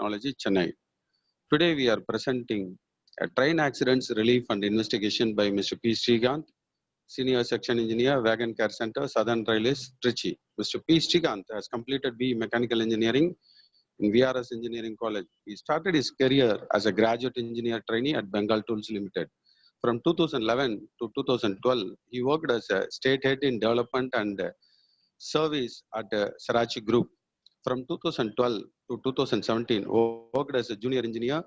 Technology, Chennai. Today we are presenting a train accidents relief and investigation by Mr. P. Srikanth, Senior Section Engineer, Wagon Care Center, Southern Railways, Trichy. Mr. P. Srikanth has completed B. Mechanical Engineering in VRS Engineering College. He started his career as a graduate engineer trainee at Bengal Tools Limited. From 2011 to 2012, he worked as a state head in development and service at Sarachi Group. From 2012 to 2017, worked as a junior engineer,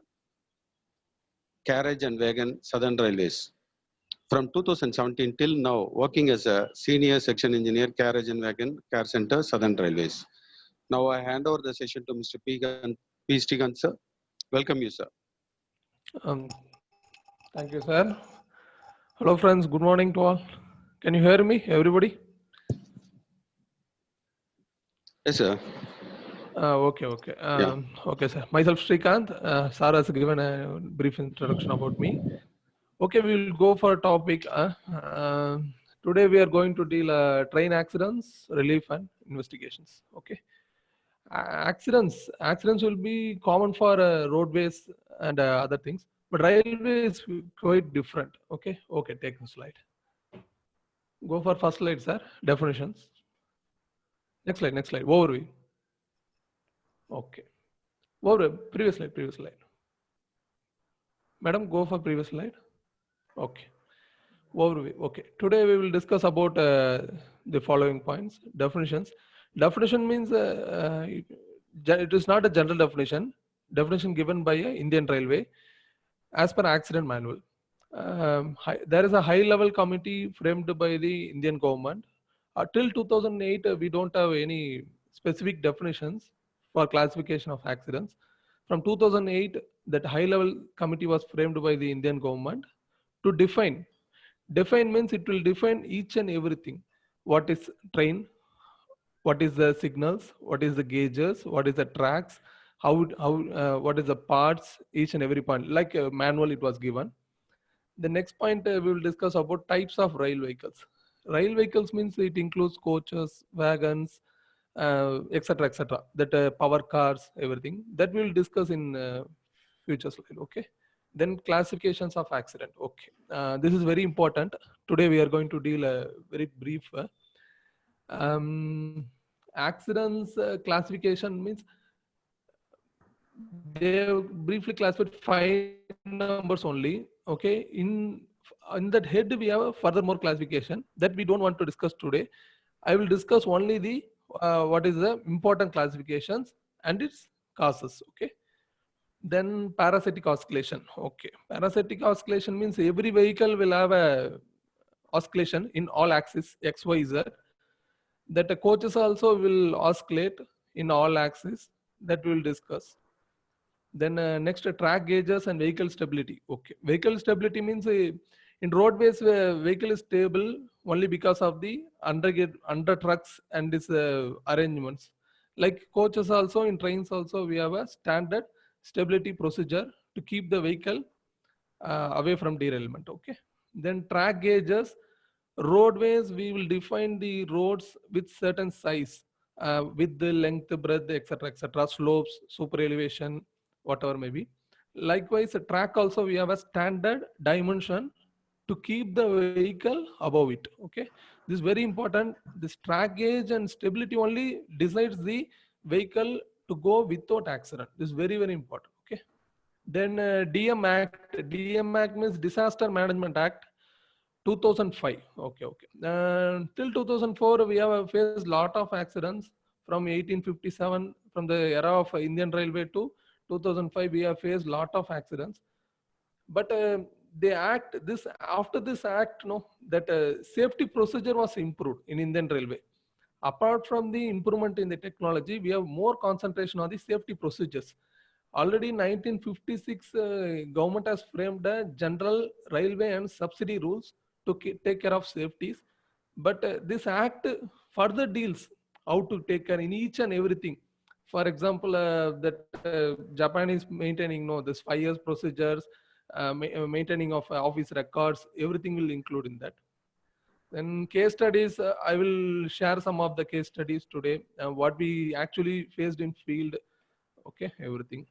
carriage and wagon, Southern Railways. From 2017 till now, working as a senior section engineer, carriage and wagon, Care Center, Southern Railways. Now I hand over the session to Mr. P. Srikanth, sir. Welcome you, sir. Um, Thank you, sir. Hello, friends. Good morning to all. Can you hear me, everybody? Yes, sir. Okay. Okay, sir. Myself, Srikanth. Sir has given a brief introduction about me. Okay, we will go for a topic. Today we are going to deal train accidents, relief, and investigations. Okay. Accidents will be common for roadways and other things, but railway is quite different. Okay. Take the slide. Go for first slide, sir. Definitions. Next slide. Overview. Okay. Overview. Previous slide. Madam, go for previous slide. Okay. Overview. Okay. Today we will discuss about the following points. Definitions. Definition means it is not a general definition. Definition given by a Indian Railway as per accident manual. There is a high-level committee framed by the Indian government. Till 2008, we don't have any specific definitions for classification of accidents. From 2008, that high-level committee was framed by the Indian government to define. Define means it will define each and everything. What is train? What is the signals? What is the gauges? What is the tracks? What is the parts? Each and every point, like a manual, it was given. The next point we will discuss about types of rail vehicles. Rail vehicles means it includes coaches, wagons, etc. That power cars, everything that we will discuss in future slide. Okay. Then classifications of accident. Okay. This is very important. Today we are going to deal a very brief. Accidents classification means they have briefly classified 5 numbers only. Okay, in that head we have a further more classification that we don't want to discuss today. I will discuss only the what is the important classifications and its causes. Okay. Then parasitic oscillation. Okay, parasitic oscillation means every vehicle will have a oscillation in all axes X, Y, Z. That the coaches also will oscillate in all axes, that we will discuss. Then next, track gauges and vehicle stability. Okay, vehicle stability means in roadways vehicle is stable only because of the under trucks and its arrangements. Like coaches also, in trains also we have a standard stability procedure to keep the vehicle away from derailment. Okay. Then track gauges. Roadways, we will define the roads with certain size, with the length, breadth, etc. Slopes, super elevation, whatever may be. Likewise, a track also we have a standard dimension to keep the vehicle above it. Okay, this is very important. This track gauge and stability only decides the vehicle to go without accident. This is very important. Okay. Then DM Act. DM Act means Disaster Management Act 2005. Okay. Till 2004 we have faced lot of accidents. From 1857, from the era of Indian Railway to 2005, we have faced lot of accidents. But after this act, that safety procedure was improved in Indian Railway. Apart from the improvement in the technology, we have more concentration on the safety procedures. Already 1956, government has framed a general railway and subsidy rules to take care of safeties. But this act further deals how to take care in each and everything. For example, that Japan is maintaining this 5 years procedures, maintaining of office records, everything will include in that. Then case studies, I will share some of the case studies today, what we actually faced in field. Okay, everything.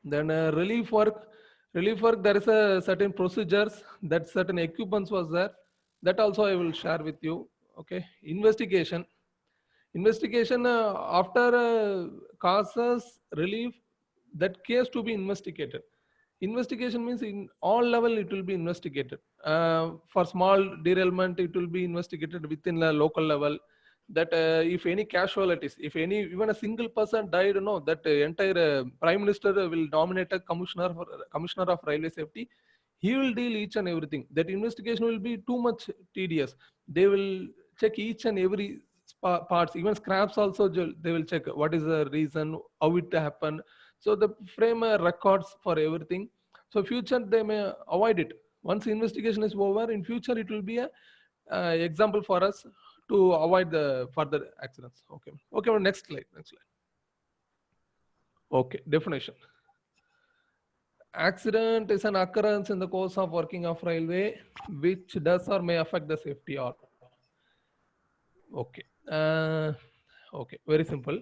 Then relief work, there is a certain procedures, that certain equipments was there. That also I will share with you. Okay, investigation. Investigation after causes relief, that case to be investigated. Investigation means in all level it will be investigated. For small derailment, it will be investigated within the local level. That if any casualties, if any even a single person died, no, that entire prime minister will nominate a commissioner of railway safety. He will deal each and everything. That investigation will be too much tedious. They will check each and every parts, even scraps also. They will check what is the reason, how it happened. So the frame records for everything. So future they may avoid it. Once investigation is over, in future it will be a example for us to avoid the further accidents. Okay. Okay. Next slide. Next slide. Okay. Definition. Accident is an occurrence in the course of working of railway which does or may affect the safety or. Okay. Okay. Very simple.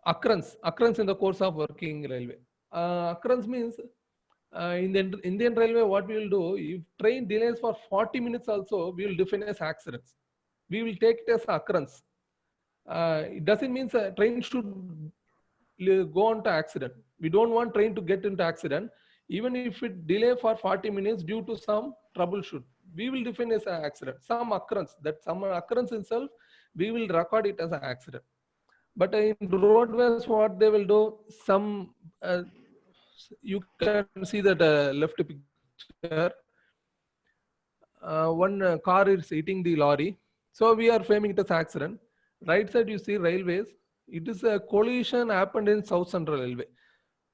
Occurrence in the course of working railway. Occurrence means in the Indian Railway, what we will do, if train delays for 40 minutes also, we will define as accidents. We will take it as occurrence. It doesn't mean a train should go on to accident. We don't want train to get into accident. Even if it delay for 40 minutes due to some troubleshoot, we will define as an accident. Some occurrence, that some occurrence itself, we will record it as an accident. But in roadways, what they will do, some you can see that left picture. One car is hitting the lorry, so we are framing it as accident. Right side you see railways. It is a collision happened in South Central Railway.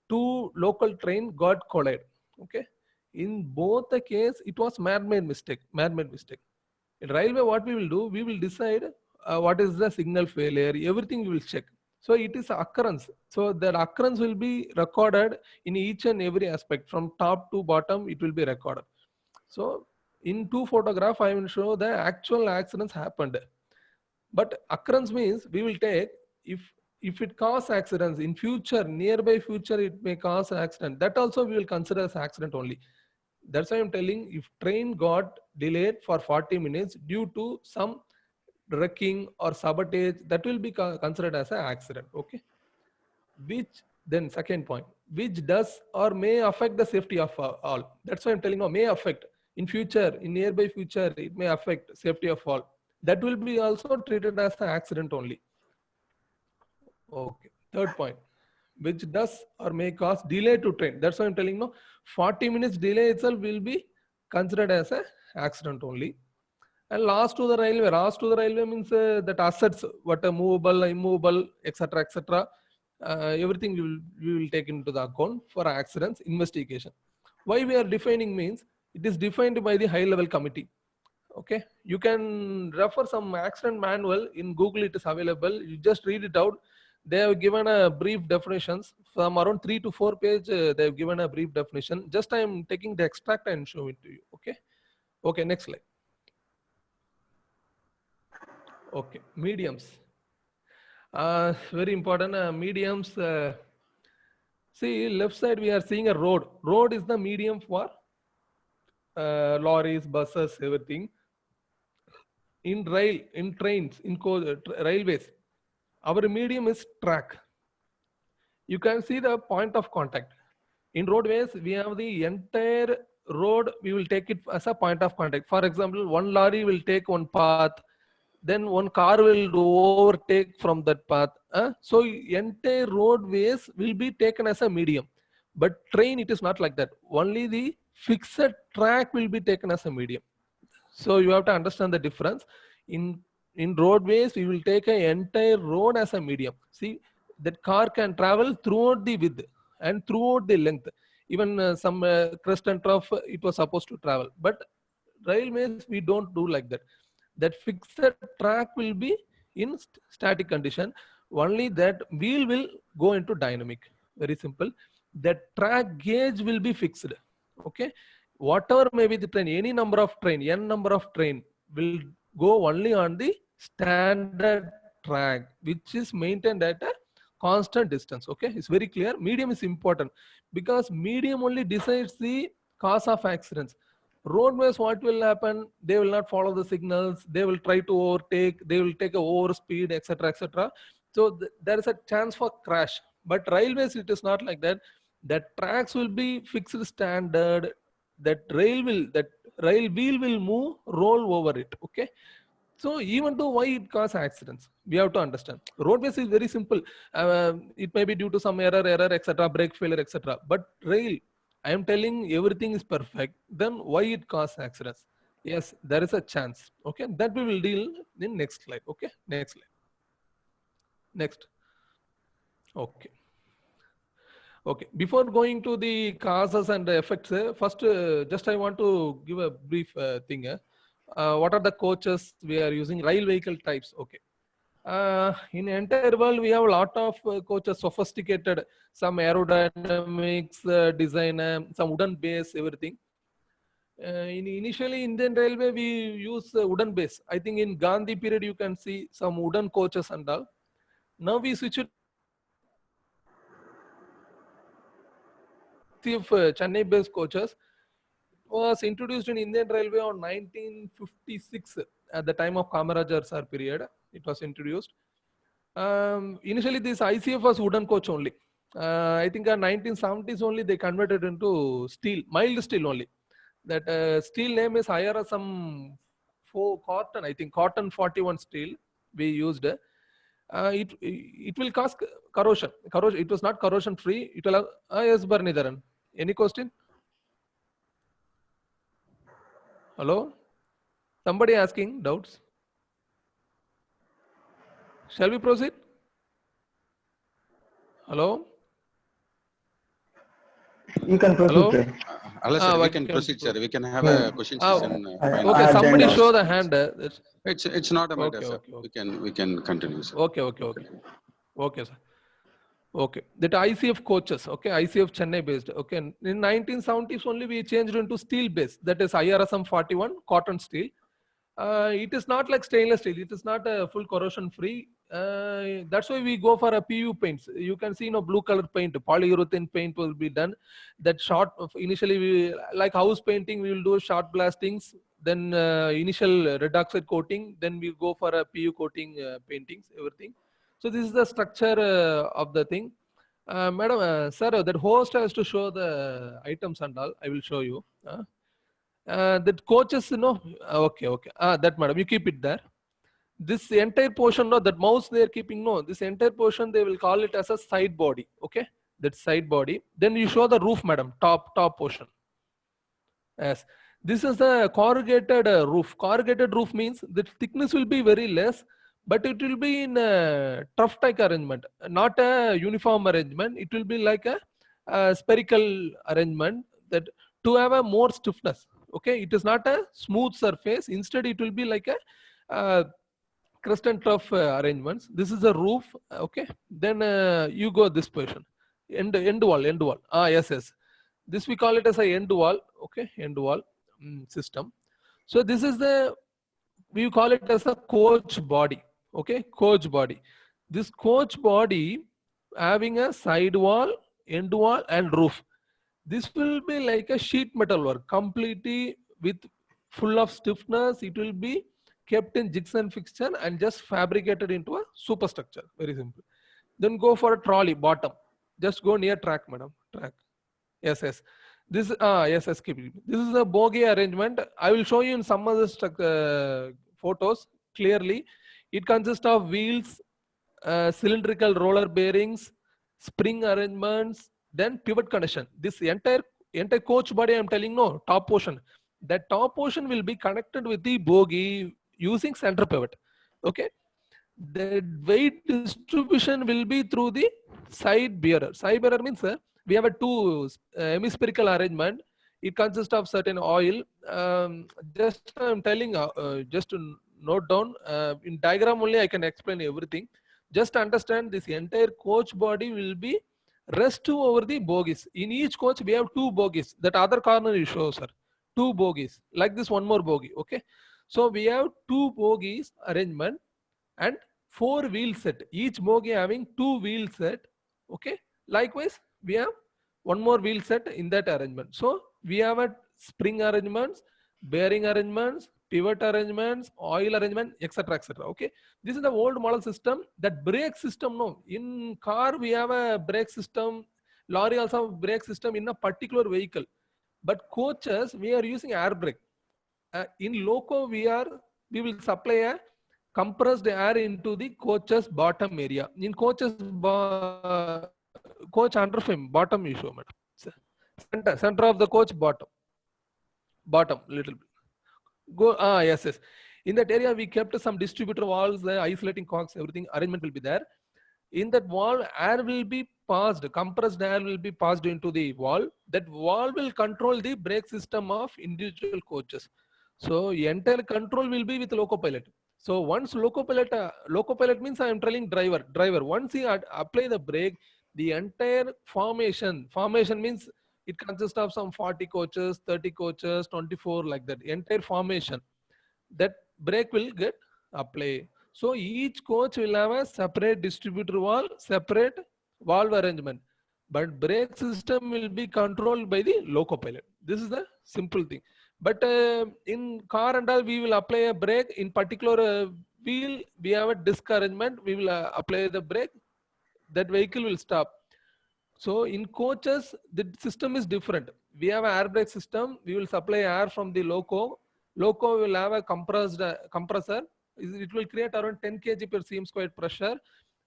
Two local train got collided. Okay, in both the case it was man-made mistake. In railway, what we will do, we will decide what is the signal failure. Everything we will check. So it is occurrence. So that occurrence will be recorded in each and every aspect from top to bottom. It will be recorded. So in two photograph, I will show the actual accidents happened. But occurrence means we will take if it cause accidents in future, nearby future, it may cause accident. That also we will consider as accident only. That's why I'm telling, if train got delayed for 40 minutes due to some wrecking or sabotage, that will be considered as an accident. Okay. Which then second point, which does or may affect the safety of all. That's why I'm telling you, may affect in future, in nearby future, it may affect safety of all. That will be also treated as an accident only. Okay. Third point, which does or may cause delay to train. That's why I'm telling you, 40 minutes delay itself will be considered as an accident only. And loss to the railway. Loss to the railway means that assets, what are movable, immovable, etc., etc. Everything we will take into the account for accidents investigation. Why we are defining means it is defined by the high level committee. Okay, you can refer some accident manual in Google. It is available. You just read it out. They have given a brief definitions from around 3 to 4 page. They have given a brief definition. Just I am taking the extract and show it to you. Okay. Okay. Next slide. Okay. Mediums. Very important. Mediums. See, left side we are seeing a road. Road is the medium for lorries, buses, everything. In rail, in trains, in railways, our medium is track. You can see the point of contact. In roadways, we have the entire road. We will take it as a point of contact. For example, one lorry will take one path, then one car will overtake from that path. So entire roadways will be taken as a medium. But train, it is not like that. Only the fixed track will be taken as a medium. So you have to understand the difference. In roadways, we will take an entire road as a medium. See, that car can travel throughout the width and throughout the length. Even some crest and trough, it was supposed to travel. But railways, we don't do like that. That fixed track will be in static condition. Only that wheel will go into dynamic. Very simple. That track gauge will be fixed. Okay. Whatever may be the train, any number of train, n number of train will go only on the standard track, which is maintained at a constant distance. Okay, it's very clear. Medium is important because medium only decides the cause of accidents. Roadways, what will happen? They will not follow the signals. They will try to overtake. They will take a overspeed, etc., etc. So there is a chance for crash. But railways, it is not like that. That tracks will be fixed standard. That rail wheel will move, roll over it. Okay. So even though why it causes accidents, we have to understand. Roadways is very simple. It may be due to some error, etc., brake failure, etc. But rail, I am telling everything is perfect. Then why it causes accidents? Yes, there is a chance. Okay, that we will deal in next slide. Okay, next slide. Next. Okay. Okay. Before going to the causes and the effects, first, just I want to give a brief thing. What are the coaches we are using? Rail vehicle types. Okay. In entire world, we have a lot of coaches, sophisticated, some aerodynamics, design, some wooden base, everything. Initially, Indian Railway, we use wooden base. I think in Gandhi period, you can see some wooden coaches and all. Now we switch it to Chennai based coaches. Was introduced in Indian Railway on 1956 at the time of Kamarajar sir period. It was introduced. Initially, this ICF was wooden coach only. I think in 1970s only they converted into steel, mild steel only. That steel name is IRSM cotton. I think cotton 41 steel we used. It will cause corrosion. It was not corrosion free. It will. Yes, Barnidharan. Any question? Hello? Somebody asking doubts? Shall we proceed? Hello? You can proceed, Hello? sir. Allah sir, we we can proceed, sir. We can have Yeah. a question session. I Okay, have somebody joined show also. the hand. It's not a matter, Okay, sir. okay, We can continue, sir. Okay, okay, sir. Okay, that ICF coaches, okay, ICF Chennai based. Okay, in 1970s only we changed into steel base. That is IRSM 41 cotton steel. It is not like stainless steel. It is not a full corrosion free. That's why we go for a PU paints. You can see, blue color paint, polyurethane paint will be done. That short initially we like house painting. We will do short blastings. Then initial red oxide coating. Then we go for a PU coating paintings. Everything. So this is the structure of the thing. Madam, sir, that host has to show the items and all. I will show you. That coaches, okay. That madam, you keep it there. This entire portion, that mouse they are keeping, this entire portion they will call it as a side body. Okay, that side body. Then you show the roof, madam, top portion. Yes, this is the corrugated roof. Corrugated roof means the thickness will be very less, but it will be in a trough type arrangement, not a uniform arrangement. It will be like a spherical arrangement that to have a more stiffness. Okay, it is not a smooth surface. Instead, it will be like a crust and trough arrangements. This is the roof. Okay, then you go this position, end wall. Yes. This we call it as a end wall. Okay, end wall system. So this is we call it as a coach body. Okay, coach body. This coach body having a side wall, end wall, and roof. This will be like a sheet metal work, completely with full of stiffness. It will be kept in jigs and fixture and just fabricated into a superstructure. Very simple. Then go for a trolley bottom. Just go near track, madam. Track. Yes. This keep it. This is a bogie arrangement. I will show you in some other photos clearly. It consists of wheels, cylindrical roller bearings, spring arrangements, then pivot connection. This entire coach body, I'm telling, top portion. That top portion will be connected with the bogie using center pivot. Okay. The weight distribution will be through the side bearer. Side bearer means we have a two hemispherical arrangement. It consists of certain oil. Just I'm telling, just to note down, in diagram only I can explain everything. Just understand this entire coach body will be rest over the bogies. In each coach we have two bogies. That other corner you show, sir. Two bogies. Like this, one more bogie. Okay. So we have two bogies arrangement and 4 wheel set, each bogie having 2 wheel set. Okay, likewise we have one more wheel set in that arrangement. So we have a spring arrangements, bearing arrangements, pivot arrangements, oil arrangement, etc., etc. Okay, this is the old model system. That brake system, no, in car we have a brake system, lorry also have brake system in a particular vehicle, but coaches we are using air brake. In loco we will supply a compressed air into the coach's bottom area. In coach's coach underframe bottom you show, madam. Center of the coach bottom little bit. Go yes. In that area we kept some distributor valves, the isolating cogs, everything arrangement will be there. In that valve, air will be passed, compressed air will be passed into the valve. That valve will control the brake system of individual coaches. So entire control will be with loco pilot. So once loco pilot means I am telling driver. Once he apply the brake, the entire formation means it consists of some 40 coaches, 30 coaches, 24 like that. Entire formation, that brake will get applied. So each coach will have a separate distributor valve, separate valve arrangement, but brake system will be controlled by the loco pilot. This is the simple thing. But in car and all, we will apply a brake. In particular wheel, we have a disc arrangement. We will apply the brake. That vehicle will stop. So in coaches, the system is different. We have an air brake system. We will supply air from the loco. Loco will have a compressor. It will create around 10 kg per cm squared pressure.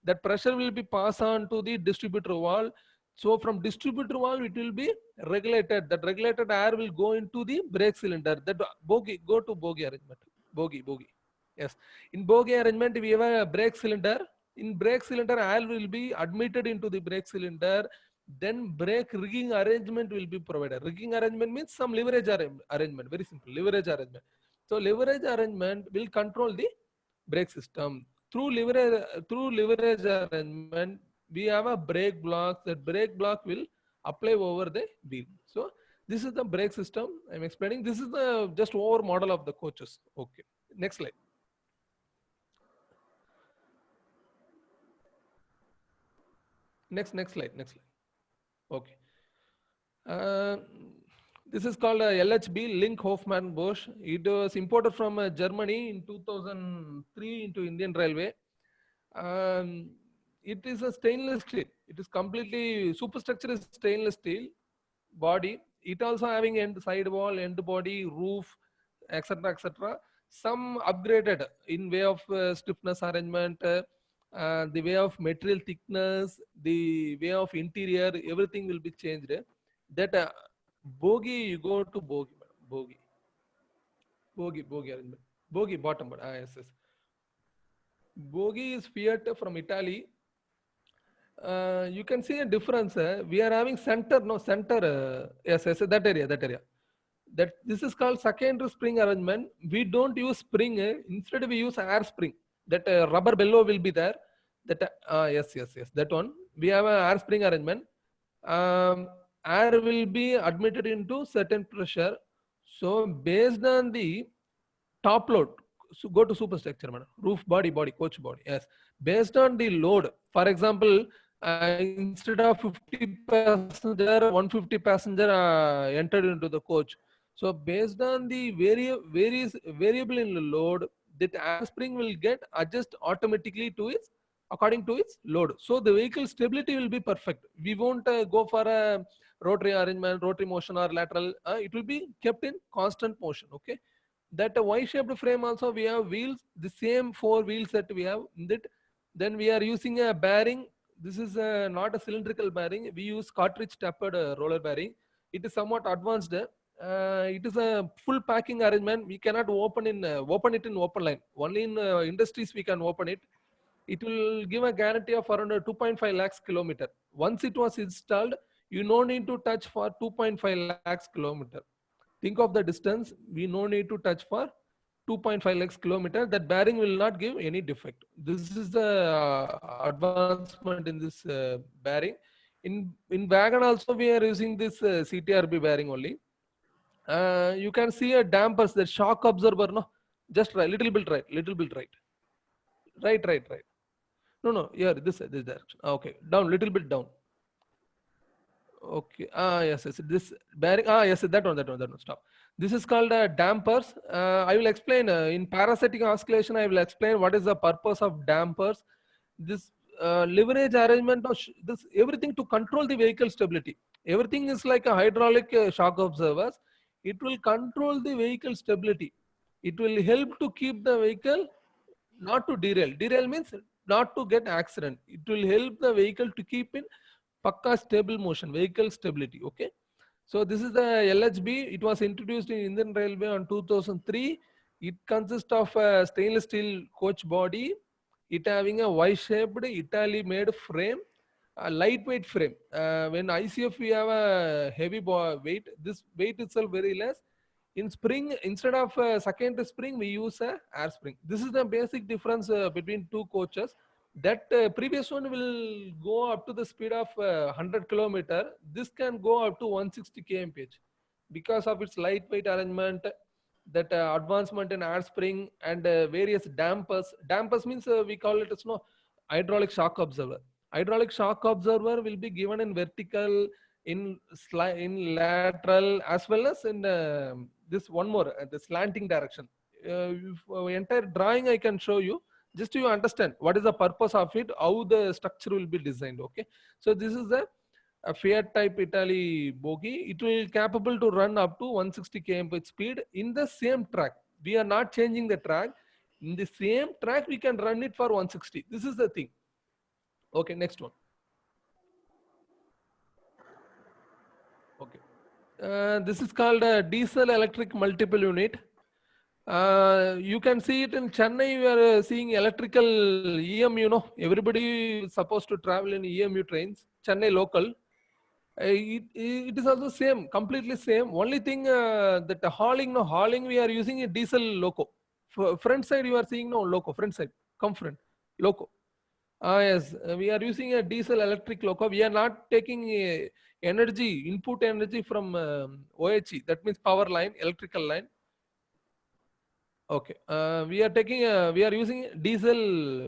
That pressure will be passed on to the distributor valve. So from distributor valve, it will be regulated. That regulated air will go into the brake cylinder. That bogie, go to bogie arrangement. Bogie. Yes. In bogie arrangement, we have a brake cylinder. In brake cylinder, air will be admitted into the brake cylinder. Then brake rigging arrangement will be provided. Rigging arrangement means some leverage arrangement. Very simple, leverage arrangement. So leverage arrangement will control the brake system. Through leverage arrangement, we have a brake block. That brake block will apply over the wheel. So this is the brake system I'm explaining. This is the just over model of the coaches. Okay. Next slide. Next slide. Okay. This is called LHB, Link Hofmann Bosch. It was imported from Germany in 2003 into Indian Railway. It is a stainless steel. It is completely superstructure is stainless steel body. It also having end side wall, end body, roof, etc., etc. Some upgraded in way of stiffness arrangement, the way of material thickness, the way of interior, everything will be changed. That bogie, you go to bogie arrangement. Bogie bottom, yes. Bogie is Fiat from Italy. You can see a difference. We are having center. Yes, that area. That this is called secondary spring arrangement. We don't use spring. Instead, we use air spring. That rubber bellow will be there. That yes. That one. We have an air spring arrangement. Air will be admitted into certain pressure. So based on the top load, so go to superstructure, madam. Roof body, coach body. Yes. Based on the load, for example, instead of 50 passenger, 150 passenger entered into the coach. So based on the variable in the load, that air spring will get adjust automatically to its according to its load. So the vehicle stability will be perfect. We won't go for a rotary arrangement, rotary motion or lateral. It will be kept in constant motion. Okay. That Y-shaped frame also we have wheels, the same 4 wheels that we have in it. Then we are using a bearing. This is not a cylindrical bearing. We use cartridge tapered roller bearing. It is somewhat advanced. It is a full packing arrangement. We cannot open it in open line. Only in industries we can open it. It will give a guarantee of around 2.5 lakhs kilometer. Once it was installed, you no need to touch for 2.5 lakhs kilometer. Think of the distance. We no need to touch for 2.5 lakhs kilometer. That bearing will not give any defect. This is the advancement in this bearing. In wagon also we are using this CTRB bearing only. You can see a dampers, the shock absorber, no, just right, little bit right. Right. No, here, this direction. Okay, down, little bit down. Okay. Yes. This bearing. Yes. That one. Stop. This is called dampers. I will explain in parasitic oscillation. I will explain what is the purpose of dampers. This leverage arrangement of this everything to control the vehicle stability. Everything is like a hydraulic shock absorbers. It will control the vehicle stability. It will help to keep the vehicle not to derail. Derail means not to get accident. It will help the vehicle to keep in Pakka stable motion, vehicle stability. Okay. So this is the LHB. It was introduced in Indian Railway on 2003. It consists of a stainless steel coach body. It having a Y-shaped Italy made frame, a lightweight frame. When ICF we have a heavy weight, this weight itself very less. In spring, instead of second spring, we use a air spring. This is the basic difference between two coaches. That previous one will go up to the speed of 100 kilometer. This can go up to 160 kmph because of its lightweight arrangement, that advancement in air spring and various dampers. Dampers means we call it as no hydraulic shock absorber. Hydraulic shock absorber will be given in vertical, in lateral, as well as in this one more, the slanting direction. Entire drawing I can show you, just to understand what is the purpose of it, how the structure will be designed. Okay, so this is a Fiat type Italy bogie. It will capable to run up to 160 km speed in the same track. We are not changing the track. In the same track, we can run it for 160. This is the thing. Okay, next one. Okay. This is called a diesel electric multiple unit. You can see it in Chennai. We are seeing electrical EMU. Everybody is supposed to travel in EMU trains. Chennai local. It is also same, completely same. Only thing that the hauling we are using a diesel loco. Front side you are seeing no loco. Front side, come front, loco. Yes, we are using a diesel electric loco. We are not taking energy, input energy from OHE. That means power line, electrical line. Okay, we are using diesel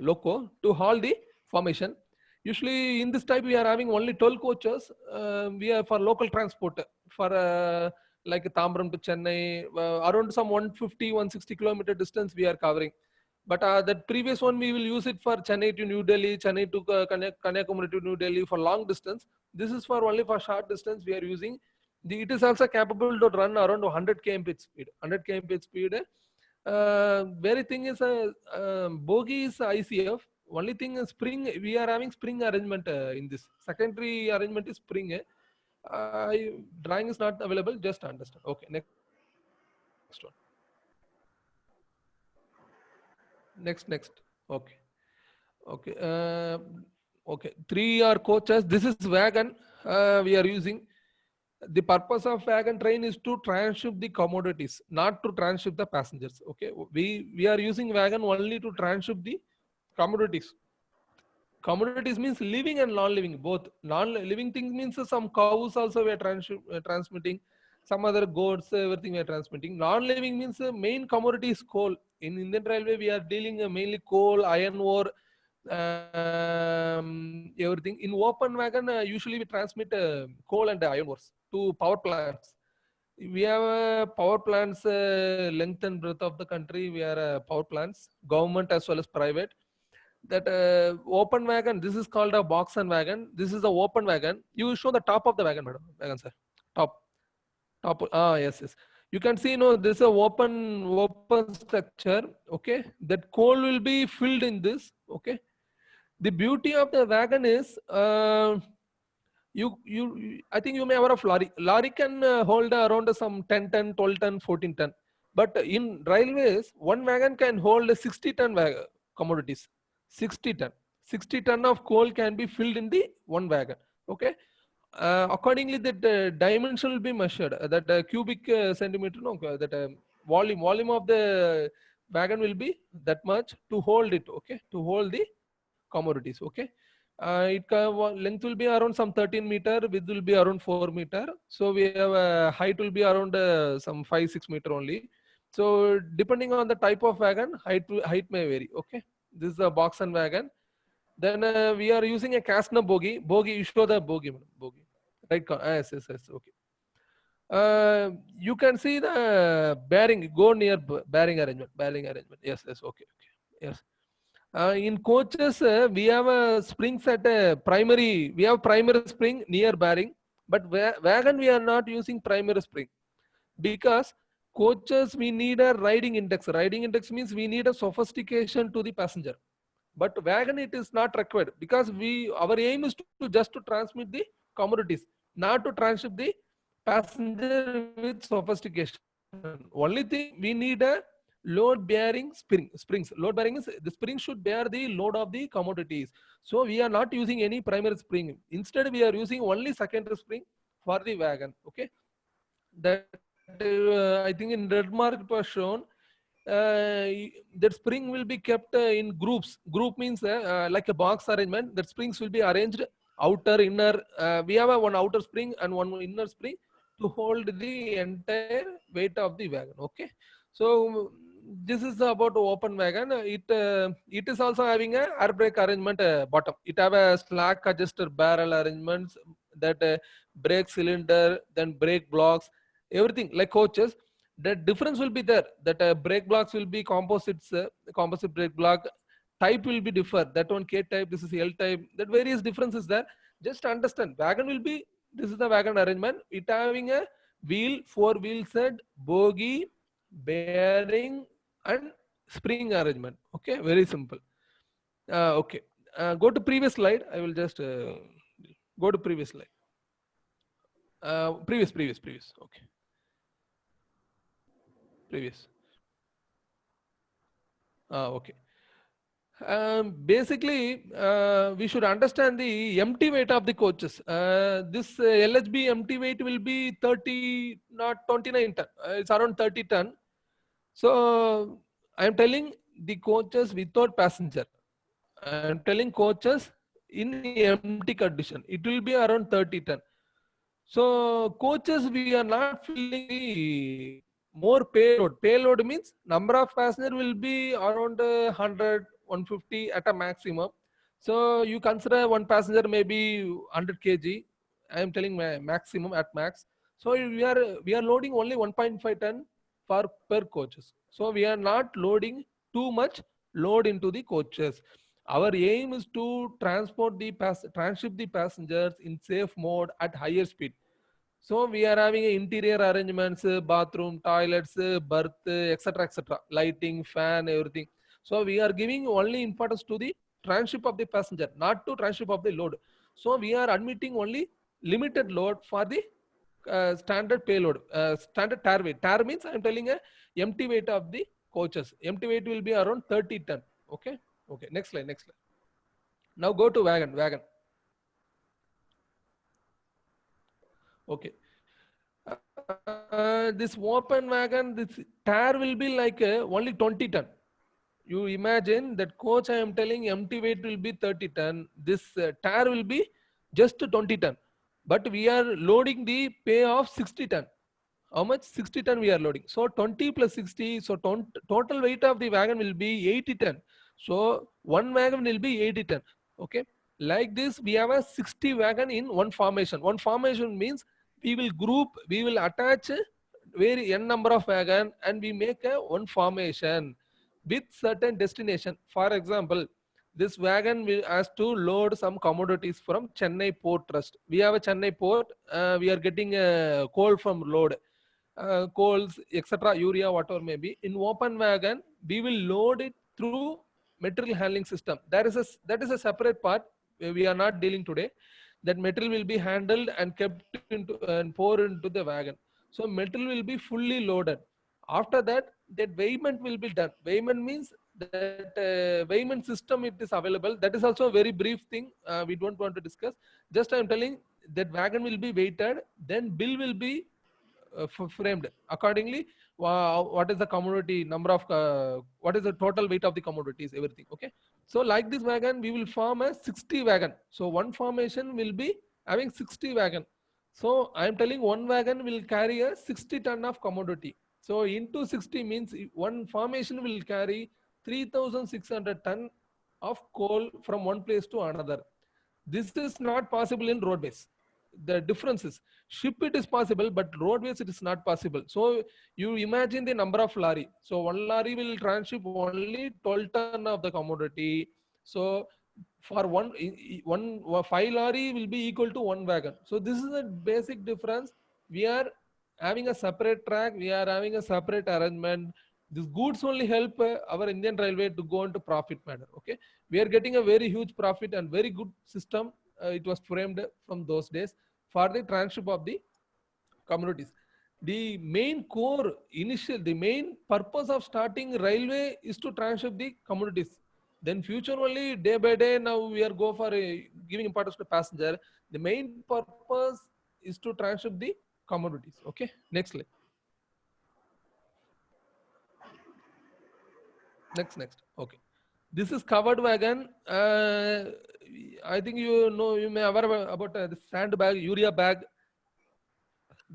loco to haul the formation. Usually in this type we are having only 12 coaches. We are for local transport for like Tambaram to Chennai, around some 150, 160 kilometer distance we are covering. But that previous one we will use it for Chennai to New Delhi, Chennai to Kanyakumari to New Delhi for long distance. This is for only for short distance we are using. It is also capable to run around 100 kmph speed. 100 kmph speed. Very thing is bogie is ICF. Only thing is spring. We are having spring arrangement in this. Secondary arrangement is spring. Drawing is not available. Just understand. Okay, next one. Next. Okay. Okay. 3 are coaches. This is wagon we are using. The purpose of wagon train is to transship the commodities, not to transship the passengers. Okay, we are using wagon only to transship the commodities. Commodities means living and non-living, both. Non-living things means some cows also we are transmitting, some other goats, everything we are transmitting. Non-living means main commodity is coal. In Indian Railway, we are dealing mainly coal, iron ore, everything. In open wagon, usually we transmit coal and iron ores to power plants. We have power plants length and breadth of the country. We are power plants, government as well as private. That open wagon, this is called a box and wagon. This is the open wagon. You show the top of the wagon, madam. Wagon, sir. Top. Yes. You can see, this is a open structure. Okay, that coal will be filled in this. Okay, the beauty of the wagon is I think you may have aware of lorry. Lorry can hold around some 10 ton, 12 ton, 14 ton. But in railways, one wagon can hold 60 ton commodities. 60 ton. 60 ton of coal can be filled in the one wagon. Okay. Accordingly, that dimension will be measured. That cubic centimeter, that volume of the wagon will be that much to hold it. Okay, to hold the commodities. Okay. Length will be around some 13 meter, width will be around 4 meter. So we have height will be around some 5-6 meter only. So depending on the type of wagon, height may vary. Okay, this is a box and wagon. Then we are using a Castner bogie. Bogie, you show the bogie, madam. Bogie. Right? Yes, yes, yes. Okay. You can see the bearing. Go near bearing arrangement. Bearing arrangement. Yes, yes. Okay, okay. Yes. In coaches, we have a springs at a primary. We have primary spring near bearing, but wagon we are not using primary spring because coaches we need a riding index. Riding index means we need a sophistication to the passenger. But wagon it is not required because we our aim is to just to transmit the commodities, not to transmit the passenger with sophistication. Only thing we need a load bearing springs. Load bearing is the spring should bear the load of the commodities. So we are not using any primary spring. Instead, we are using only secondary spring for the wagon. Okay, that I think in red mark it was shown. That spring will be kept in groups. Group means like a box arrangement. That springs will be arranged outer, inner. We have one outer spring and one inner spring to hold the entire weight of the wagon. Okay, so this is about open wagon. It is also having a air brake arrangement bottom. It have a slack adjuster barrel arrangements, that brake cylinder, then brake blocks, everything like coaches. The difference will be there, that brake blocks will be composites, composite brake block type will be differ. That one K type, this is L type, that various differences there. Just understand wagon will be, this is the wagon arrangement. It having a wheel, four wheel set, bogie, bearing and spring arrangement. Okay, very simple. Okay, go to previous slide. I will just go to previous slide. Previous. Okay, previous. Okay. Basically, we should understand the empty weight of the coaches. This LHB empty weight will be 30, not 29 ton. It's around 30 ton. So I am telling the coaches without passenger. I am telling coaches in empty condition. It will be around 30 ton. So coaches, we are not filling the more payload. Payload means number of passenger will be around 100, 150 at a maximum. So you consider one passenger maybe 100 kg. I am telling my maximum at max. So we are loading only 1.5 ton for per coaches. So we are not loading too much load into the coaches. Our aim is to transport the transship the passengers in safe mode at higher speed. So we are having interior arrangements, bathroom, toilets, berth, etc., etc., lighting, fan, everything. So we are giving only importance to the transship of the passenger, not to transship of the load. So we are admitting only limited load for the standard payload, standard tar weight. Tar means I am telling a empty weight of the coaches. Empty weight will be around 30 ton. Okay. Okay. Next slide. Next slide. Now go to wagon. Wagon. Okay. This open wagon, this tire will be like only 20 ton. You imagine that coach I am telling empty weight will be 30 ton. This tire will be just 20 ton. But we are loading the pay of 60 ton. How much? 60 ton we are loading. So 20 plus 60. So total weight of the wagon will be 80 ton. So one wagon will be 80 ton. Okay. Like this, we have a 60 wagon in one formation. One formation means we will group, we will attach very n number of wagon and we make a one formation with certain destination. For example, this wagon will has to load some commodities from Chennai Port Trust. We have a Chennai port. We are getting a coal from load, coals, etc., urea, whatever may be. In open wagon, we will load it through material handling system. That is a separate part we are not dealing today. That material will be handled and kept into and poured into the wagon. So material will be fully loaded. After that, that weighment will be done. Weighment means that weighment system it is available. That is also a very brief thing. We don't want to discuss. Just I am telling that wagon will be weighted. Then bill will be framed accordingly. What is the commodity number of what is the total weight of the commodities, everything. Okay, so like this wagon we will form a 60 wagon. So one formation will be having 60 wagon. So I am telling one wagon will carry a 60 ton of commodity. So into 60 means one formation will carry 3600 ton of coal from one place to another. This is not possible in roadways. The difference is ship it is possible, but roadways it is not possible. So you imagine the number of lorry. So one lorry will transship only 12 ton of the commodity. So for one 5 lorry will be equal to one wagon. So this is the basic difference. We are having a separate track. We are having a separate arrangement. These goods only help our Indian Railway to go into profit manner. Okay, we are getting a very huge profit and very good system. It was framed from those days for the transship of the commodities. The main core initial, the main purpose of starting railway is to transship the commodities. Then future only day by day now we are go for giving importance to passenger. The main purpose is to transship the commodities. Okay, next slide. Next. Okay. This is covered wagon. I think you may aware about the sand bag, urea bag,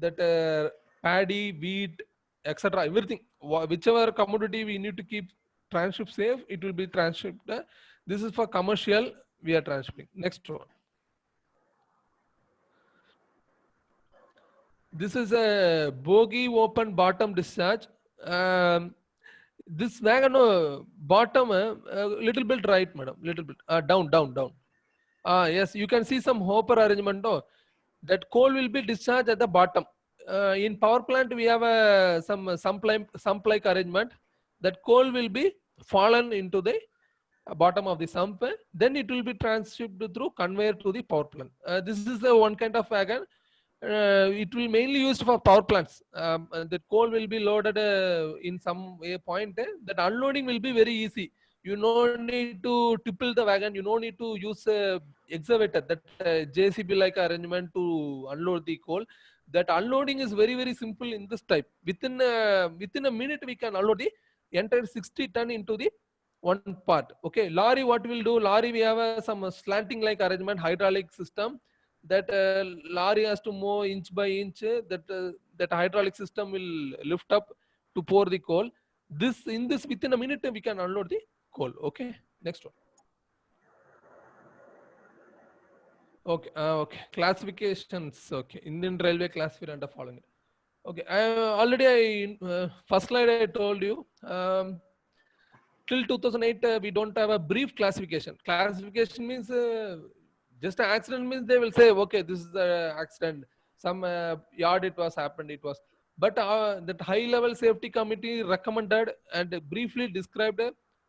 that paddy, wheat, etc. Everything, whichever commodity we need to keep transship safe, it will be transshipped. This is for commercial. We are transshipping. Next one. This is a bogie open bottom discharge. Um, this wagon bottom a little bit right, madam. Little bit down. Yes, you can see some hopper arrangement. Oh, that coal will be discharged at the bottom. In power plant, we have some sump like arrangement. That coal will be fallen into the bottom of the sump. Then it will be transshipped through conveyor to the power plant. This is the one kind of wagon. It will mainly used for power plants. The coal will be loaded in some point. That unloading will be very easy. You no need to tipple the wagon. You no need to use excavator, that JCB like arrangement to unload the coal. That unloading is very simple in this type. Within a minute we can unload the entire 60 ton into the one part. Okay, lorry, what we'll do? Lorry, we have some slanting like arrangement, hydraulic system, that lorry has to move inch by inch. That hydraulic system will lift up to pour the coal. This in this within a minute we can unload the coal. Okay, next one. Okay, classifications. Okay, Indian Railway classified under following. Okay, first slide I told you. Till 2008 we don't have a brief classification. Classification means just an accident means they will say, okay, this is the accident, some yard it was happened, it was. But that high level safety committee recommended and briefly described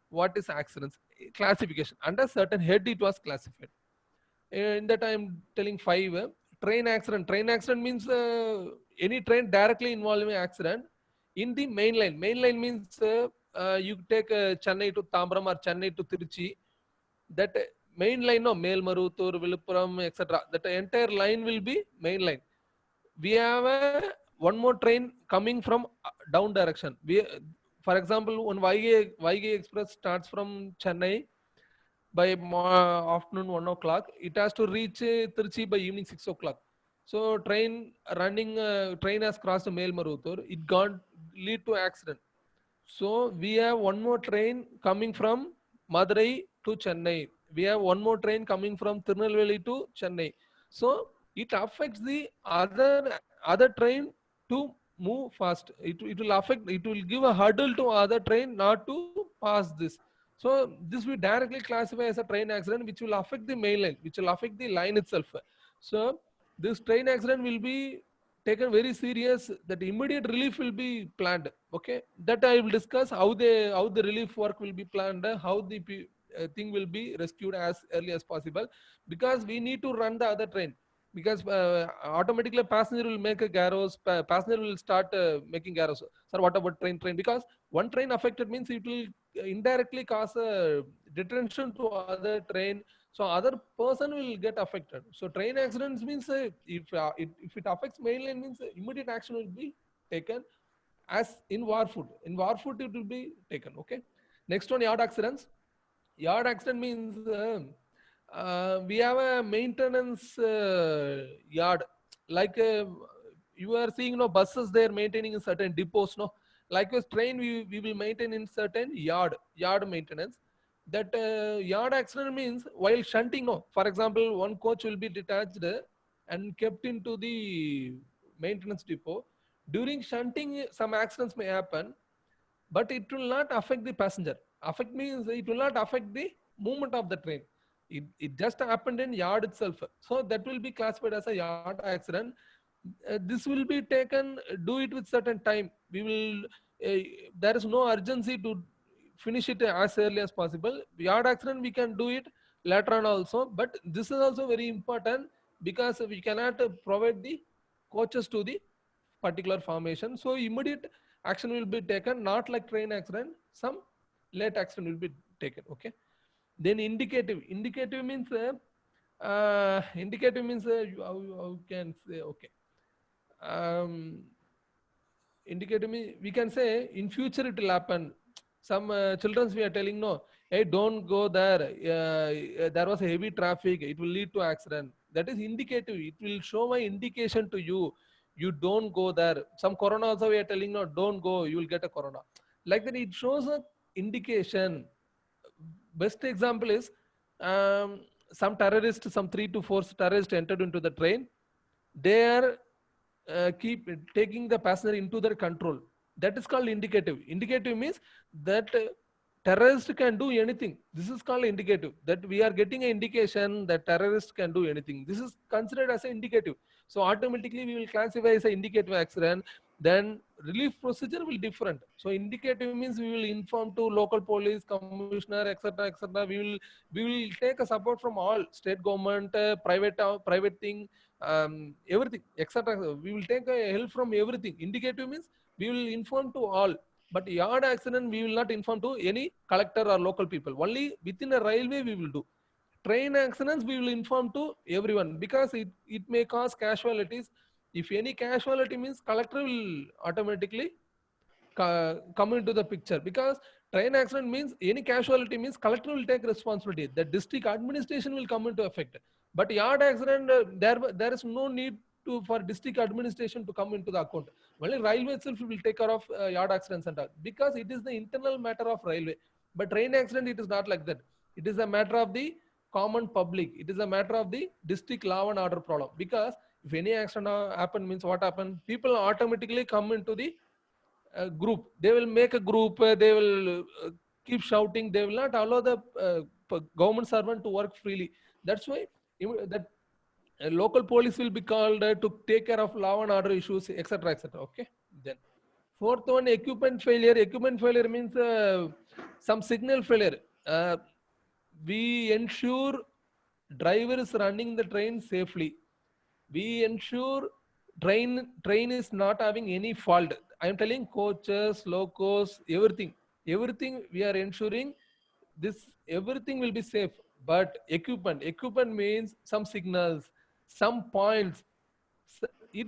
what is accidents. Classification under certain head it was classified. In that I am telling 5. Train accident. Train accident means any train directly involving accident in the main line. Main line means you take Chennai to Tambram or Chennai to Tiruchi. That main line, no, Melmaruthur, Viluppuram, etc. That entire line will be main line. We have one more train coming from down direction. For example, when Vaigai Express starts from Chennai by afternoon 1 o'clock, it has to reach Tiruchi by evening 6 o'clock. So train has crossed Melmaruthur. It got lead to accident. So we have one more train coming from Madurai to Chennai. We have one more train coming from Tirunelveli to Chennai. So it affects the other train to move fast. It will give a hurdle to other train not to pass this. So this we directly classify as a train accident, which will affect the main line, which will affect the line itself. So this train accident will be taken very serious. That immediate relief will be planned. Okay, that I will discuss how the relief work will be planned, how the thing will be rescued as early as possible, because we need to run the other train, because automatically passenger will make a garros, passenger will start making garros. Sir, what about train? Because one train affected means it will indirectly cause a detention to other train, so other person will get affected. So train accidents means if it affects mainline means immediate action will be taken, as in Warfoot. In Warfoot it will be taken. Okay, next one, yard accidents. Yard accident means we have a maintenance yard, like you are seeing buses, they are maintaining in certain depots. Likewise train we will maintain in certain yard maintenance. that yard accident means while shunting, no. For example, one coach will be detached and kept into the maintenance depot. During shunting, some accidents may happen, but it will not affect the passenger. Affect means it will not affect the movement of the train. It just happened in yard itself. So that will be classified as a yard accident. This will be taken, do it with certain time. We will, there is no urgency to finish it as early as possible. Yard accident, we can do it later on also. But this is also very important because we cannot provide the coaches to the particular formation. So immediate action will be taken, not like train accident. Some late action will be taken. Okay. Then indicative. Indicative means how can say, okay. Um, Indicative means we can say in future it will happen. Some childrens we are telling, no, hey, don't go there. There was a heavy traffic. It will lead to accident. That is indicative. It will show an indication to you. You don't go there. Some corona also we are telling, no, don't go. You will get a corona. Like that, it shows a indication. Best example is some terrorists, some 3 to 4 terrorists entered into the train. They are keep taking the passenger into their control. That is called indicative. Indicative means that terrorist can do anything. This is called indicative. That we are getting an indication that terrorist can do anything. This is considered as an indicative. So automatically we will classify as an indicative accident. Then relief procedure will different. So indicative means we will inform to local police, commissioner, etc., etc. We will take a support from all state government, private thing, everything, etc. We will take a help from everything. Indicative means we will inform to all. But yard accident, we will not inform to any collector or local people. Only within a railway we will do. Train accidents, we will inform to everyone because it may cause casualties. If any casualty means collector will automatically come into the picture, because train accident means any casualty means collector will take responsibility. The district administration will come into effect. But yard accident, there is no need to for district administration to come into the account. Only railway itself will take care of yard accidents and all, because it is the internal matter of railway. But train accident, it is not like that. It is a matter of the common public. It is a matter of the district law and order problem. Because if any accident happen means what happen, people automatically come into the group. They will make a group. They will keep shouting. They will not allow the government servant to work freely. That's why that local police will be called to take care of law and order issues, etc., etc. Okay. Then fourth one, equipment failure. Equipment failure means some signal failure. We ensure driver is running the train safely. We ensure train is not having any fault. I am telling coaches, locos, everything we are ensuring this, everything will be safe. But equipment means some signals, some points. It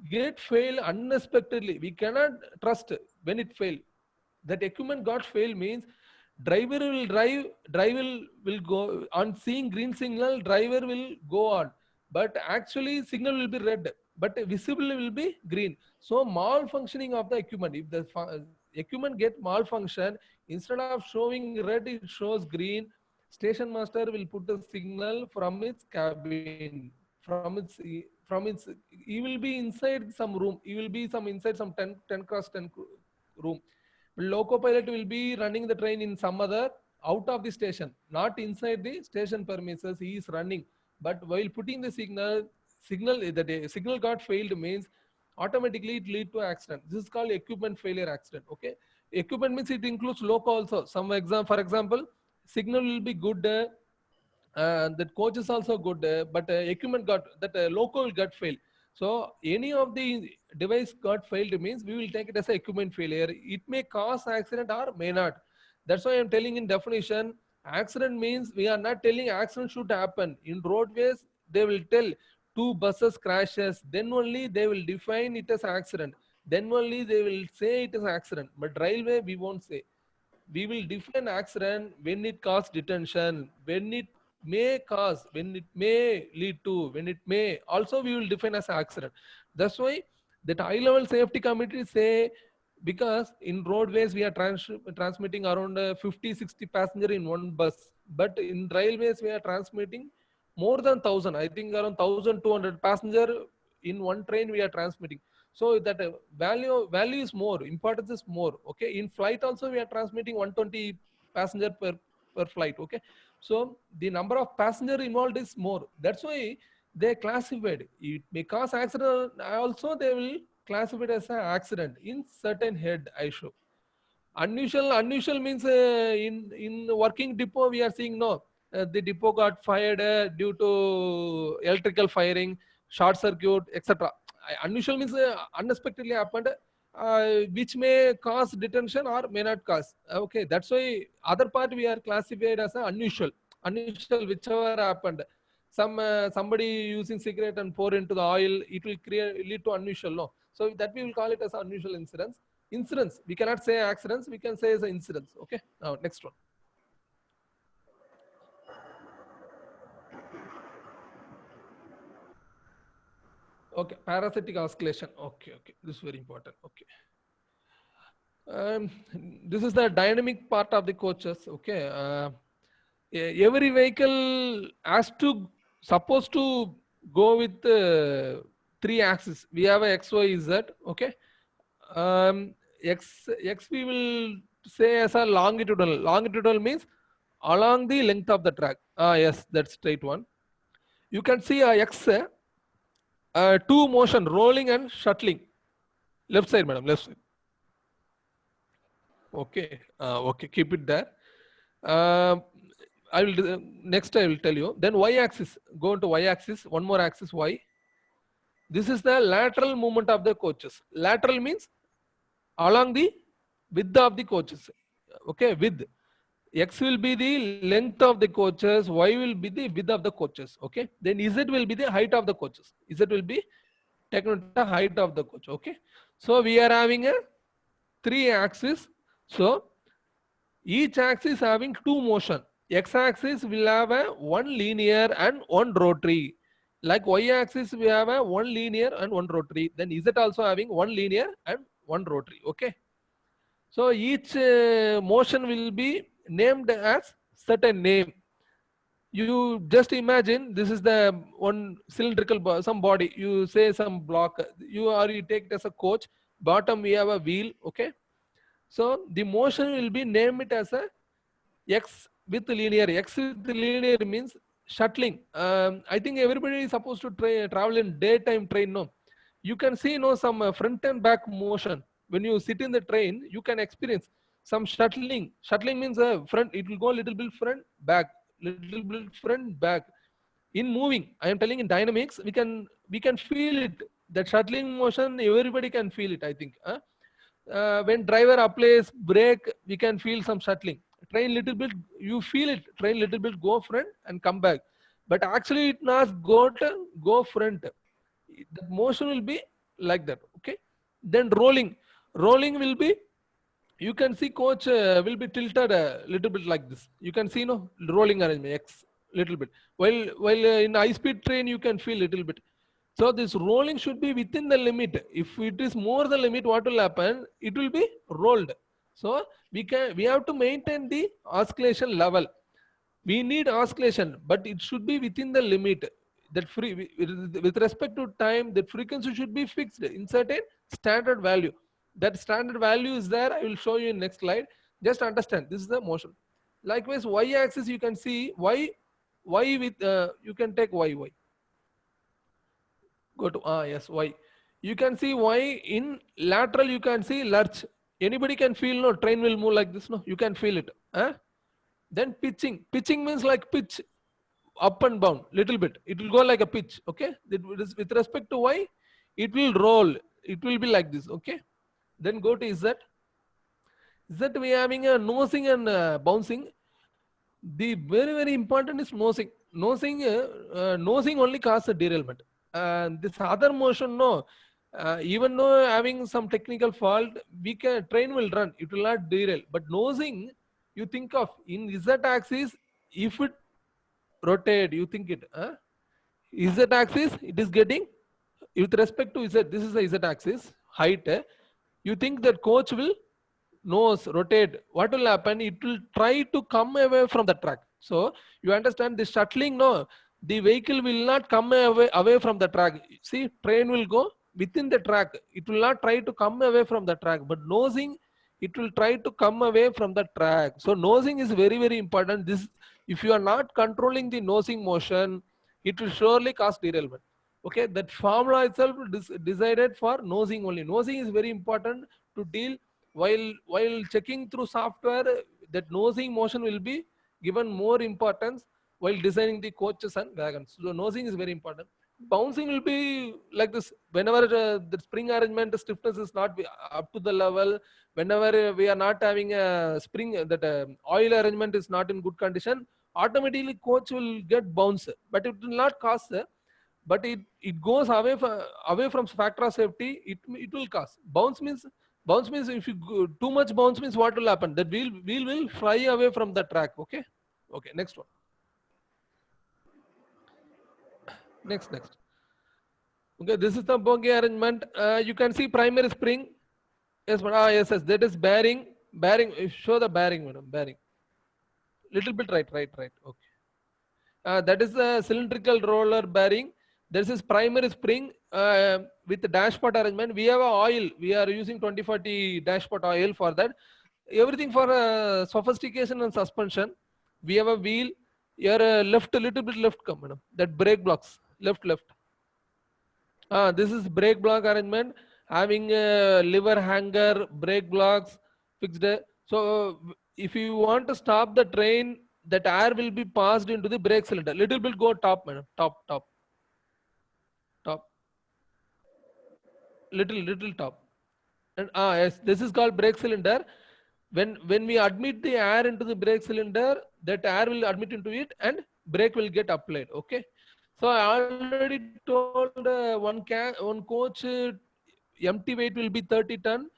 get fail unexpectedly. We cannot trust when it fail. That equipment got fail means driver will driver will go on seeing green signal, driver will go on, but actually signal will be red, but visible will be green. So malfunctioning of the equipment, if the equipment get malfunction, instead of showing red it shows green, station master will put a signal from its cabin, from its he will be inside some room, he will be some inside some 10 cross 10 room. Loco pilot will be running the train in some other out of the station, not inside the station premises. He is running, but while putting the signal got failed means automatically it lead to accident. This is called equipment failure accident. Okay, equipment means it includes loco also. For example, signal will be good. That coach is also good, but equipment got that loco will get failed. So any of the device got failed means we will take it as a equipment failure. It may cause accident or may not. That's why I'm telling in definition, accident means we are not telling accident should happen. In roadways, they will tell 2 buses crashes, then only they will define it as accident. Then only they will say it is accident. But railway, we won't say. We will define accident when it causes detention, when it may cause, when it may lead to, when it may also we will define as accident. That's why that high level safety committee say because in roadways we are transmitting around 50-60 passenger in one bus, but in railways we are transmitting more than 1000, I think around 1200 passenger in one train we are transmitting. So that value is more, importance is more. Okay, in flight also we are transmitting 120 passenger per flight. Okay, so the number of passenger involved is more. That's why they classified it may cause accident also, they will classify it as an accident in certain head I show. Unusual means in working depot we are seeing no, the depot got fired due to electrical firing, short circuit, etc. Unusual means unexpectedly happened, which may cause detention or may not cause. Okay, that's why other part we are classified as a unusual whichever happened. Somebody using cigarette and pour into the oil, it will lead to unusual, no, so that we will call it as unusual incidents. We cannot say accidents, we can say as incidents. Okay, now next one. Okay, parasitic oscillation. Okay, this is very important. Okay, this is the dynamic part of the coaches. Okay, every vehicle has to supposed to go with three axes. We have a x, y, z. Okay, x we will say as a longitudinal. Longitudinal means along the length of the track. Yes, that's straight one. You can see x, two motion, rolling and shuttling. Left side, madam, left side. Okay, okay, keep it there. I will next I will tell you. Then y-axis, go into y-axis, one more axis, y. This is the lateral movement of the coaches. Lateral means along the width of the coaches. Okay, width. X will be the length of the coaches, Y will be the width of the coaches. Okay, then Z will be the height of the coaches. Z will be taken the height of the coach. Okay, so we are having a three axis. So each axis having two motion. X axis will have a one linear and one rotary. Like Y axis we have a one linear and one rotary. Then Z also having one linear and one rotary. Okay, so each motion will be named as certain name. You just imagine this is the one cylindrical some body. You say some block. You take it as a coach. Bottom we have a wheel. Okay, so the motion will be named it as a x with linear. X with linear means shuttling. I think everybody is supposed to travel in daytime train. No, you can see some front and back motion. When you sit in the train, you can experience some shuttling. Shuttling means front, it will go a little bit front, back, little bit front, back. In moving, I am telling in dynamics, we can feel it. That shuttling motion, everybody can feel it, I think. When driver applies brake, we can feel some shuttling. Train little bit, you feel it. Train little bit go front and come back. But actually it not go front. The motion will be like that. Okay, then rolling will be, you can see coach will be tilted a little bit like this. You can see rolling arrangement x little bit, while in high speed train you can feel little bit. So this rolling should be within the limit. If it is more the limit, what will happen? It will be rolled. So we have to maintain the oscillation level. We need oscillation, but it should be within the limit. That with respect to time, that frequency should be fixed in certain standard value. That standard value is there. I will show you in next slide. Just understand, this is the motion. Likewise, y-axis you can see y with you can take y. Go to yes, y. You can see y in lateral. You can see lurch. Anybody can feel train will move like this. You can feel it. Then pitching. Pitching means like pitch up and down little bit. It will go like a pitch. Okay. With respect to y, it will roll. It will be like this. Okay. Then go to Z. Z we are having a nosing and bouncing. The very important is nosing. Nosing only causes a derailment. This other motion, no. Even though having some technical fault, train will run. It will not derail. But nosing, you think of in Z axis, if it rotate, you think it. Z axis, it is getting with respect to Z. This is the Z axis height. You think that coach will nose rotate, what will happen? It will try to come away from the track. So you understand the shuttling, no, the vehicle will not come away from the track. See, train will go within the track. It will not try to come away from the track, but nosing, it will try to come away from the track. So nosing is very, very important. This, if you are not controlling the nosing motion, it will surely cause derailment. Okay, that formula itself decided for nosing only. Nosing is very important to deal while checking through software. That nosing motion will be given more importance while designing the coaches and wagons. So nosing is very important. Bouncing will be like this whenever the spring arrangement stiffness is not up to the level, whenever we are not having a spring, that oil arrangement is not in good condition, automatically coach will get bounce, but it will not cause but it goes away from factor of safety. It will cause bounce. Means if you go, too much bounce means what will happen? That wheel will fly away from the track. Okay. Okay. Next one. Next. Okay. This is the bogie arrangement. You can see primary spring. Yes, but yes. That is bearing. Bearing. Show the bearing, madam. Bearing. Little bit right. Okay. That is a cylindrical roller bearing. This is primary spring with the dashpot arrangement. We have a oil. We are using 2040 dashpot oil for that. Everything for sophistication and suspension. We have a wheel. Here left, a little bit left come, madam. That brake blocks. Left. This is brake block arrangement. Having a lever hanger, brake blocks fixed. So if you want to stop the train, that air will be passed into the brake cylinder. Little bit go top, madam. Top. Little top. And yes, this is called brake cylinder. When we admit the air into the brake cylinder, that air will admit into it and brake will get applied. Okay. So I already told one coach empty weight will be 30 ton.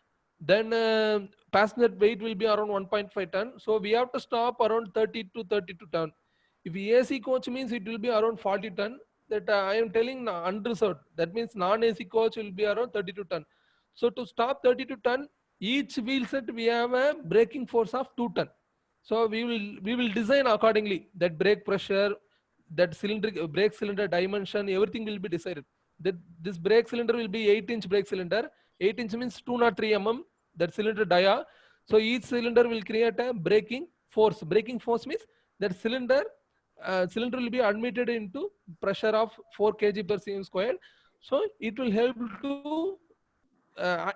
Then passenger weight will be around 1.5 ton. So we have to stop around 30 to 32 ton. If AC coach means it will be around 40 ton. That I am telling unreserved. That means non-AC coach will be around 32 ton. So to stop 32 ton, each wheel set we have a braking force of 2 ton. So we will design accordingly. That brake pressure, that brake cylinder dimension, everything will be decided. That this brake cylinder will be 8-inch brake cylinder. 8-inch means 203 mm. That cylinder dia. So each cylinder will create a braking force. Braking force means that cylinder will be admitted into pressure of 4 kg per cm squared. So it will help to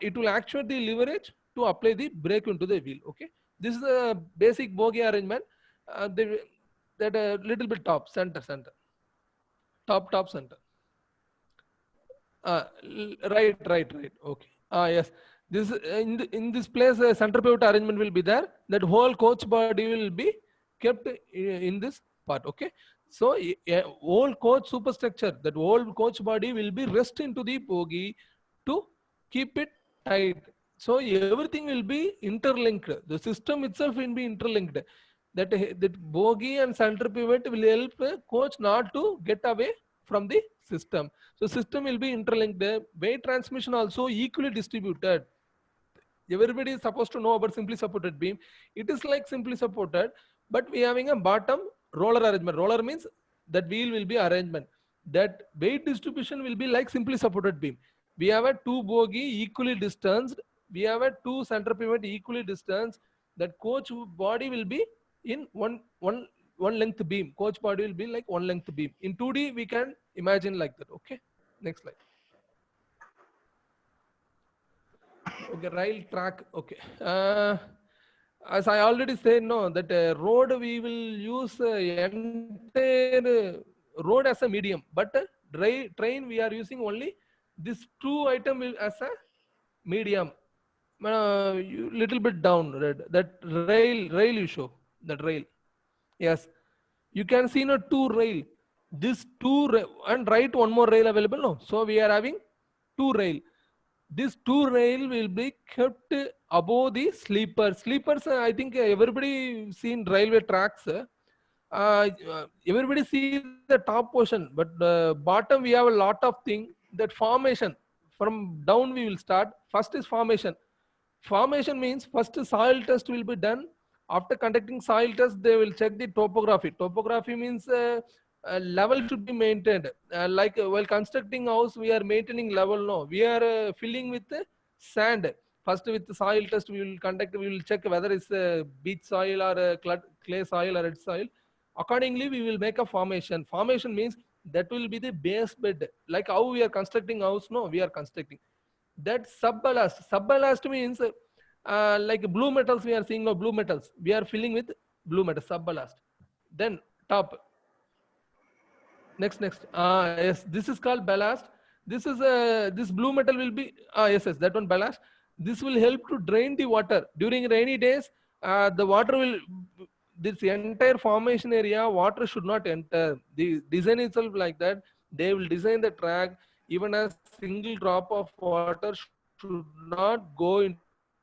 it will actuate the leverage to apply the brake into the wheel. Okay, this is a basic bogie arrangement. That a little bit top, center, top, center. Right. Okay. Yes. This in this place, center pivot arrangement will be there. That whole coach body will be kept in this part. Okay. So whole coach superstructure, that whole coach body will be rest into the bogie to keep it tight. So everything will be interlinked. The system itself will be interlinked. That bogie and center pivot will help coach not to get away from the system. So system will be interlinked. Weight transmission also equally distributed. Everybody is supposed to know about simply supported beam. It is like simply supported, but we having a bottom roller arrangement. Roller means that wheel will be arrangement. That weight distribution will be like simply supported beam. We have a 2 bogie equally distanced. We have a 2 center pivot equally distanced. That coach body will be in one length beam. Coach body will be like one length beam. In 2D, we can imagine like that. Okay. Next slide. Okay, rail track. Okay. As I already said, no, that road we will use entire road as a medium, but train we are using only this 2 item will as a medium. Little bit down, red. That rail you show. That rail. Yes. You can see no 2 rail. This 2 and right one more rail available. No. So we are having 2 rail. This 2 rail will be kept above the sleepers. Sleepers, I think everybody seen railway tracks. Everybody see the top portion, but bottom we have a lot of thing. That formation from down we will start. First is formation. Formation means first soil test will be done. After conducting soil test, they will check the topography. Topography means level should be maintained. Like while constructing house, we are maintaining level. No, we are filling with sand. First with the soil test, we will conduct. We will check whether it's beach soil or clay soil or red soil. Accordingly, we will make a formation. Formation means that will be the base bed. Like how we are constructing house. No, we are constructing that subballast. Subballast means like blue metals we are seeing no blue metals. We are filling with blue metal subballast. Then top. Next. Yes, this is called ballast. This is this blue metal will be yes, that one ballast. This will help to drain the water during rainy days. The water will this entire formation area water should not enter. The design itself like that. They will design the track even a single drop of water should not go into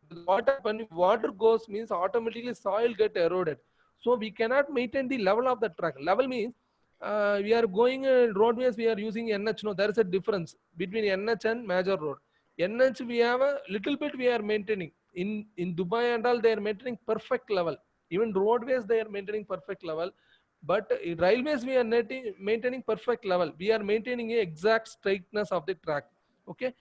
the water. When water goes means automatically soil get eroded. So we cannot maintain the level of the track. Level means we are going roadways, we are using NH. No, there is a difference between NH and major road. NH we have a little bit we are maintaining. In Dubai and all, they are maintaining perfect level. Even roadways, they are maintaining perfect level. But in railways, we are maintaining perfect level. We are maintaining a exact straightness of the track. Okay.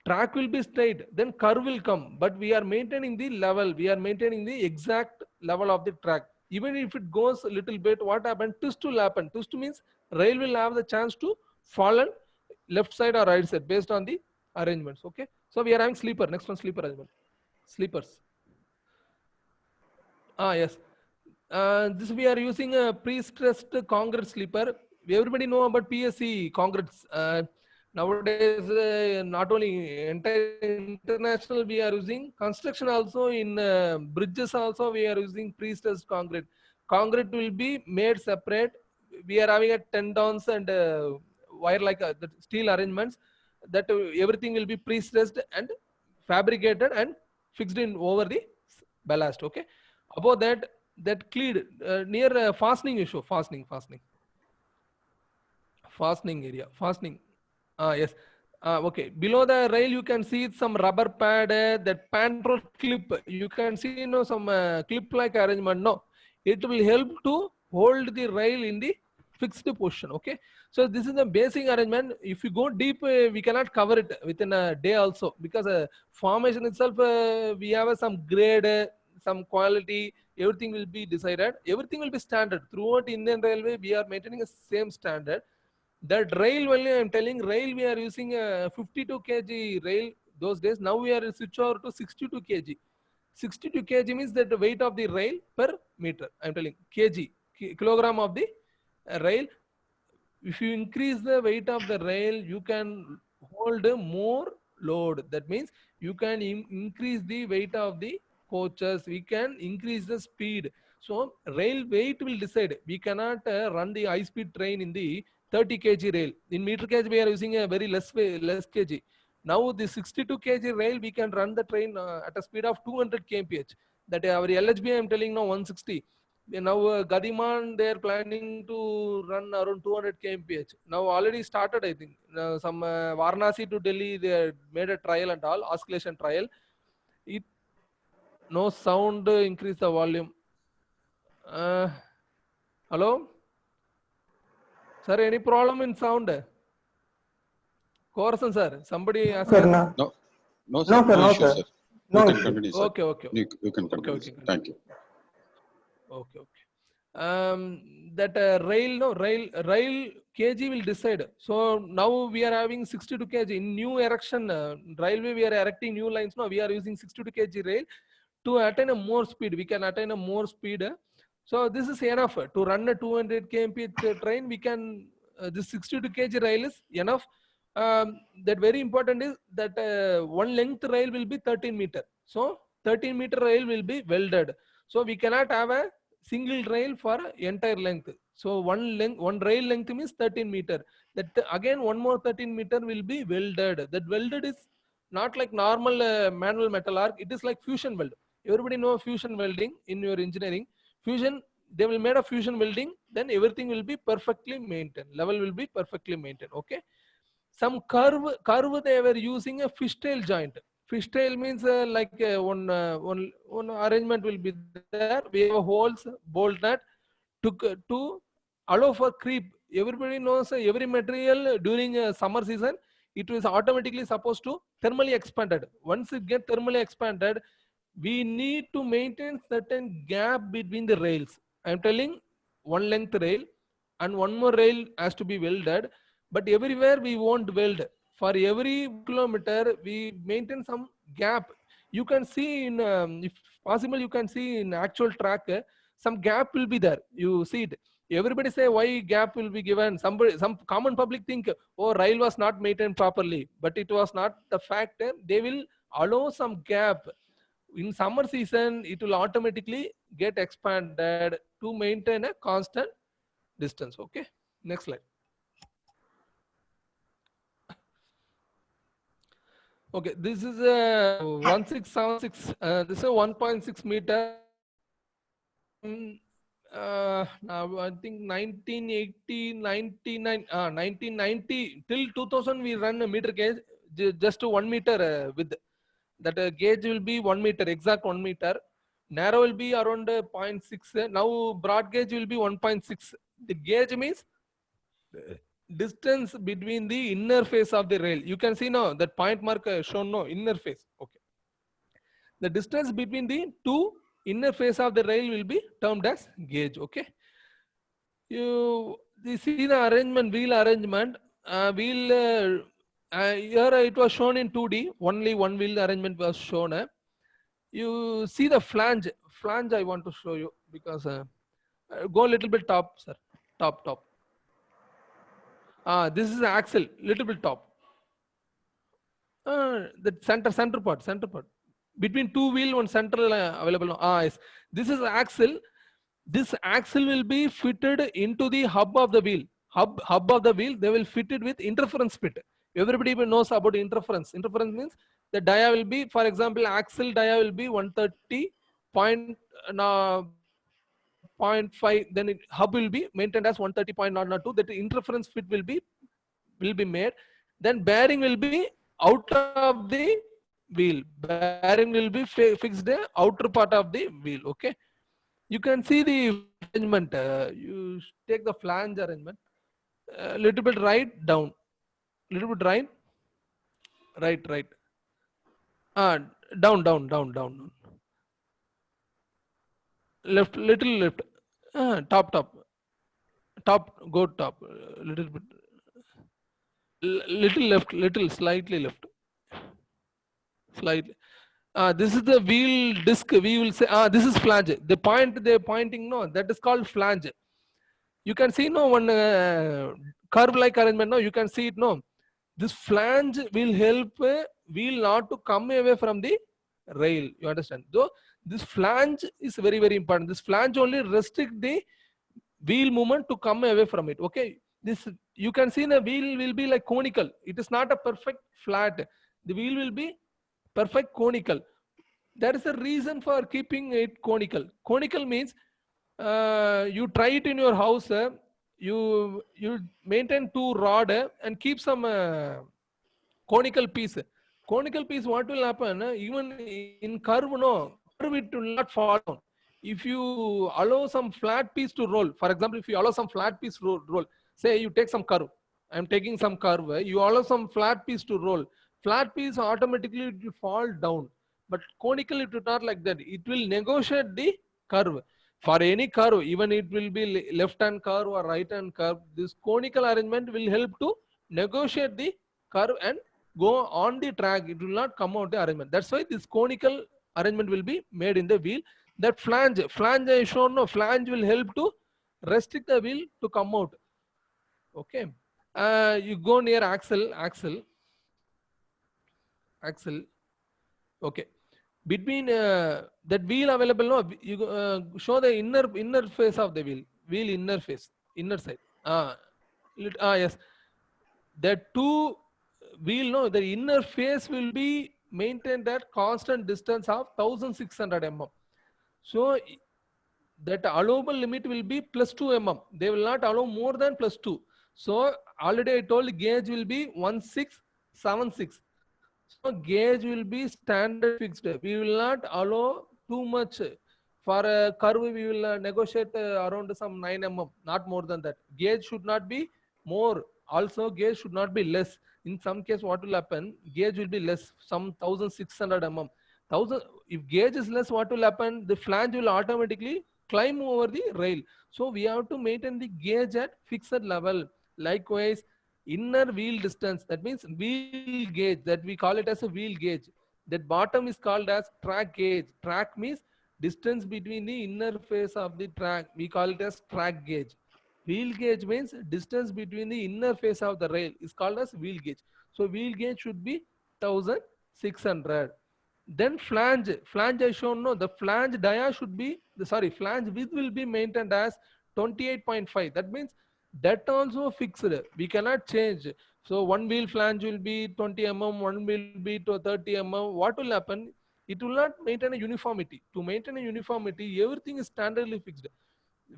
Track will be straight, then curve will come. But we are maintaining the level. We are maintaining the exact level of the track. Even if it goes a little bit, what happened? Twist will happen. Twist means rail will have the chance to fall on left side or right side based on the arrangements. Okay. So we are having sleeper. Next one, sleeper arrangement. Sleepers. Yes. This we are using a pre-stressed concrete sleeper. Everybody know about PSC concretes. Nowadays, not only entire international we are using, construction also in bridges also we are using pre-stressed concrete. Concrete will be made separate. We are having a tendons and wire like the steel arrangements that everything will be pre-stressed and fabricated and fixed in over the ballast. Okay. Above that, that cleat near fastening issue, fastening area, fastening. Yes. Okay. Below the rail, you can see some rubber pad, that pantry clip. You can see, you know, some clip-like arrangement. No, it will help to hold the rail in the fixed position. Okay. So this is the basic arrangement. If you go deep, we cannot cover it within a day also, because formation itself, we have some grade, some quality, everything will be decided. Everything will be standard. Throughout Indian Railway, we are maintaining the same standard. That rail only, I'm telling, rail we are using a 52 kg rail those days. Now we are switch over to 62 kg. 62 kg means that the weight of the rail per meter. I'm telling kg, kilogram of the rail. If you increase the weight of the rail, you can hold more load. That means you can increase the weight of the coaches. We can increase the speed. So rail weight will decide. We cannot run the high speed train in the 30 kg rail. In meter kg, we are using a very less kg. Now the 62 kg rail, we can run the train at a speed of 200 kmph. That our LHB, I'm telling now 160. Now Gadiman, they are planning to run around 200 kmph. Now already started, I think. Some Varanasi to Delhi, they made a trial and all, oscillation trial. It no sound, increase the volume. Hello? Sir, any problem in sound? Corson, sir, somebody asked. Sir, no. No, sir. No issue, sir. No You can issue. continue, sir. Okay. You can continue. Okay. Thank you. Okay. That rail kg will decide. So now we are having 62 kg in new erection railway. We are erecting new lines. Now we are using 62 kg rail to attain a more speed. We can attain a more speed. So this is enough to run a 200 kmph train. We can this 62 kg rail is enough. That very important is that one length rail will be 13 meter. So 13 meter rail will be welded. So we cannot have a single rail for entire length. So one rail length means 13 meter. That again one more 13 meter will be welded. That welded is not like normal manual metal arc. It is like fusion weld. Everybody know fusion welding in your engineering. Fusion, they will made a fusion welding. Then everything will be perfectly maintained. Level will be perfectly maintained. Okay. Some curve they were using a fishtail joint. Fishtail means one arrangement will be there. We have holes, bolt nut to allow for creep. Everybody knows every material during summer season, it is automatically supposed to thermally expanded. Once it get thermally expanded, we need to maintain certain gap between the rails. I'm telling one length rail and one more rail has to be welded, but everywhere we won't weld. For every kilometer, we maintain some gap. You can see in, if possible, you can see in actual track, some gap will be there. You see it. Everybody say why gap will be given. Some common public think, oh, rail was not maintained properly, but it was not the fact. They will allow some gap. In summer season, it will automatically get expanded to maintain a constant distance. Okay, next slide. Okay, this is a 1676. This is a 1.6 meter. Now I think 1980, 99, 1990 till 2000 we run a meter gauge just to 1 meter width. That gauge will be 1 meter, exact 1 meter. Narrow will be around 0.6. Now broad gauge will be 1.6. The gauge means distance between the inner face of the rail. You can see now that point mark shown no inner face. Okay. The distance between the two inner face of the rail will be termed as gauge. Okay. You see the arrangement, wheel arrangement. Here it was shown in 2D. Only one wheel arrangement was shown. You see the flange. Flange I want to show you because go a little bit top, sir. Top. This is the axle, little bit top. The center part. Between two wheel, one central available. Yes. This is axle. This axle will be fitted into the hub of the wheel. Hub of the wheel, they will fit it with interference fit. Everybody knows about interference. Interference means the dia will be, for example, axle dia will be 130.5. Then hub will be maintained as 130.002. That interference fit will be made. Then bearing will be out of the wheel. Bearing will be fixed the outer part of the wheel. Okay. You can see the arrangement. You take the flange arrangement. Little bit right, down. Little bit right. Down. Left, little left. Top. Go top. Little bit. Little left. Little slightly left. Slightly. This is the wheel disc. We will say, this is flange. The point they're pointing, no, that is called flange. You can see, no, one curve-like arrangement, no, you can see it, no. This flange will help wheel not to come away from the rail. You understand? So this flange is very, very important. This flange only restrict the wheel movement to come away from it. Okay. This, you can see the wheel will be like conical. It is not a perfect flat. The wheel will be perfect conical. There is a reason for keeping it conical. Conical means you try it in your house. You maintain two rod and keep some conical piece. Conical piece, what will happen? Even in curve, no, curve it will not fall down. If you allow some flat piece to roll, for example, if you allow some flat piece to roll, say you take some curve. I'm taking some curve. You allow some flat piece to roll. Flat piece automatically it will fall down. But conical it will not like that. It will negotiate the curve. For any curve, even it will be left hand curve or right hand curve, this conical arrangement will help to negotiate the curve and go on the track. It will not come out the arrangement. That's why this conical arrangement will be made in the wheel. That flange I shown, no, flange will help to restrict the wheel to come out. Okay. You go near axle. Okay. Between that wheel available, no, you show the inner face of the wheel inner face, inner side. Yes. The two wheel, no, the inner face will be maintained at constant distance of 1600 mm. So that allowable limit will be +2 mm. They will not allow more than +2. So already I told gauge will be 1676. So gauge will be standard fixed. We will not allow too much. For a curve, we will negotiate around some 9 mm, not more than that. Gauge should not be more. Also, gauge should not be less. In some case, what will happen? Gauge will be less, some 1600 mm. 1000. If gauge is less, what will happen? The flange will automatically climb over the rail. So we have to maintain the gauge at fixed level. Likewise, inner wheel distance, that means wheel gauge, that we call it as a wheel gauge, that bottom is called as track gauge. Track means distance between the inner face of the track, we call it as track gauge. Wheel gauge means distance between the inner face of the rail is called as wheel gauge. So wheel gauge should be 1600. Then flange I shown, no, the flange dia should be flange width will be maintained as 28.5. That means that also fixed, we cannot change. So one wheel flange will be 20 mm, one will be to 30 mm. What will happen? It will not maintain a uniformity. To maintain a uniformity, everything is standardly fixed.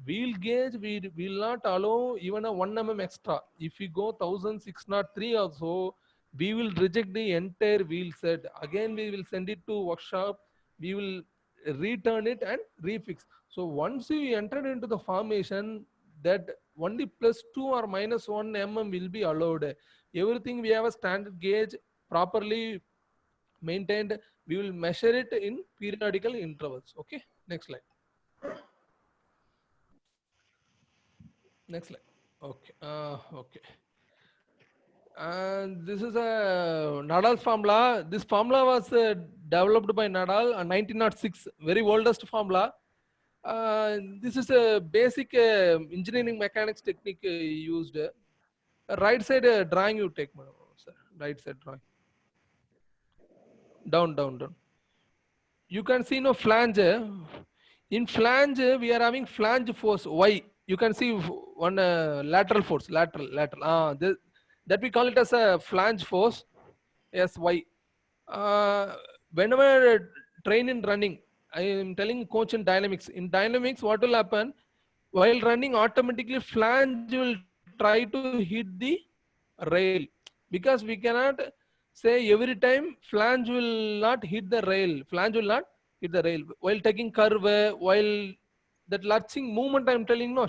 Wheel gauge, we will not allow even a 1 mm extra. If we go 1603 also, we will reject the entire wheel set. Again, we will send it to workshop. We will return it and refix. So once you enter into the formation, that only +2 or -1 mm will be allowed. Everything we have a standard gauge properly maintained. We will measure it in periodical intervals. Okay, next slide. Next slide. Okay. Okay. And this is a Nadal's formula. This formula was developed by Nadal in 1906. Very oldest formula. This is a basic engineering mechanics technique used. Right side drawing you take, madam, sir. Right side drawing. Down, down, down. You can see no flange. In flange, we are having flange force Y. You can see one lateral force, lateral. That we call it as a flange force, yes, Y. Whenever train in running, I am telling coach in dynamics. In dynamics, what will happen? While running, automatically flange will try to hit the rail, because we cannot say every time flange will not hit the rail. Flange will not hit the rail while taking curve, while that lurching movement. I'm telling, no,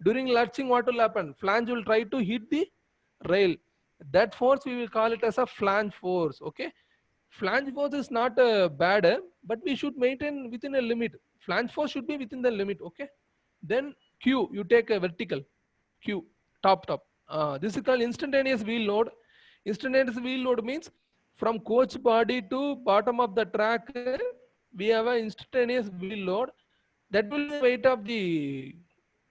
during lurching, what will happen? Flange will try to hit the rail. That force we will call it as a flange force. Okay, flange force is not bad, but we should maintain within a limit. Flange force should be within the limit. Okay, then Q, you take a vertical Q, top. This is called instantaneous wheel load. Instantaneous wheel load means from coach body to bottom of the track, we have an instantaneous wheel load. That will be the weight of the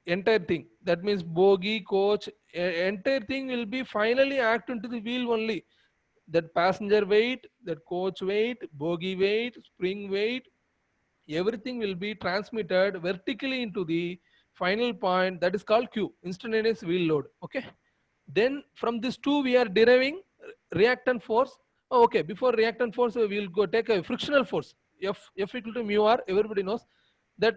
entire thing. That means bogie, coach, entire thing will be finally act into the wheel only. That passenger weight, that coach weight, bogie weight, spring weight, everything will be transmitted vertically into the final point, that is called Q, instantaneous wheel load. Okay, then from this two we are deriving reactant force. Okay, before reactant force we will go take a frictional force, F equal to mu r. Everybody knows that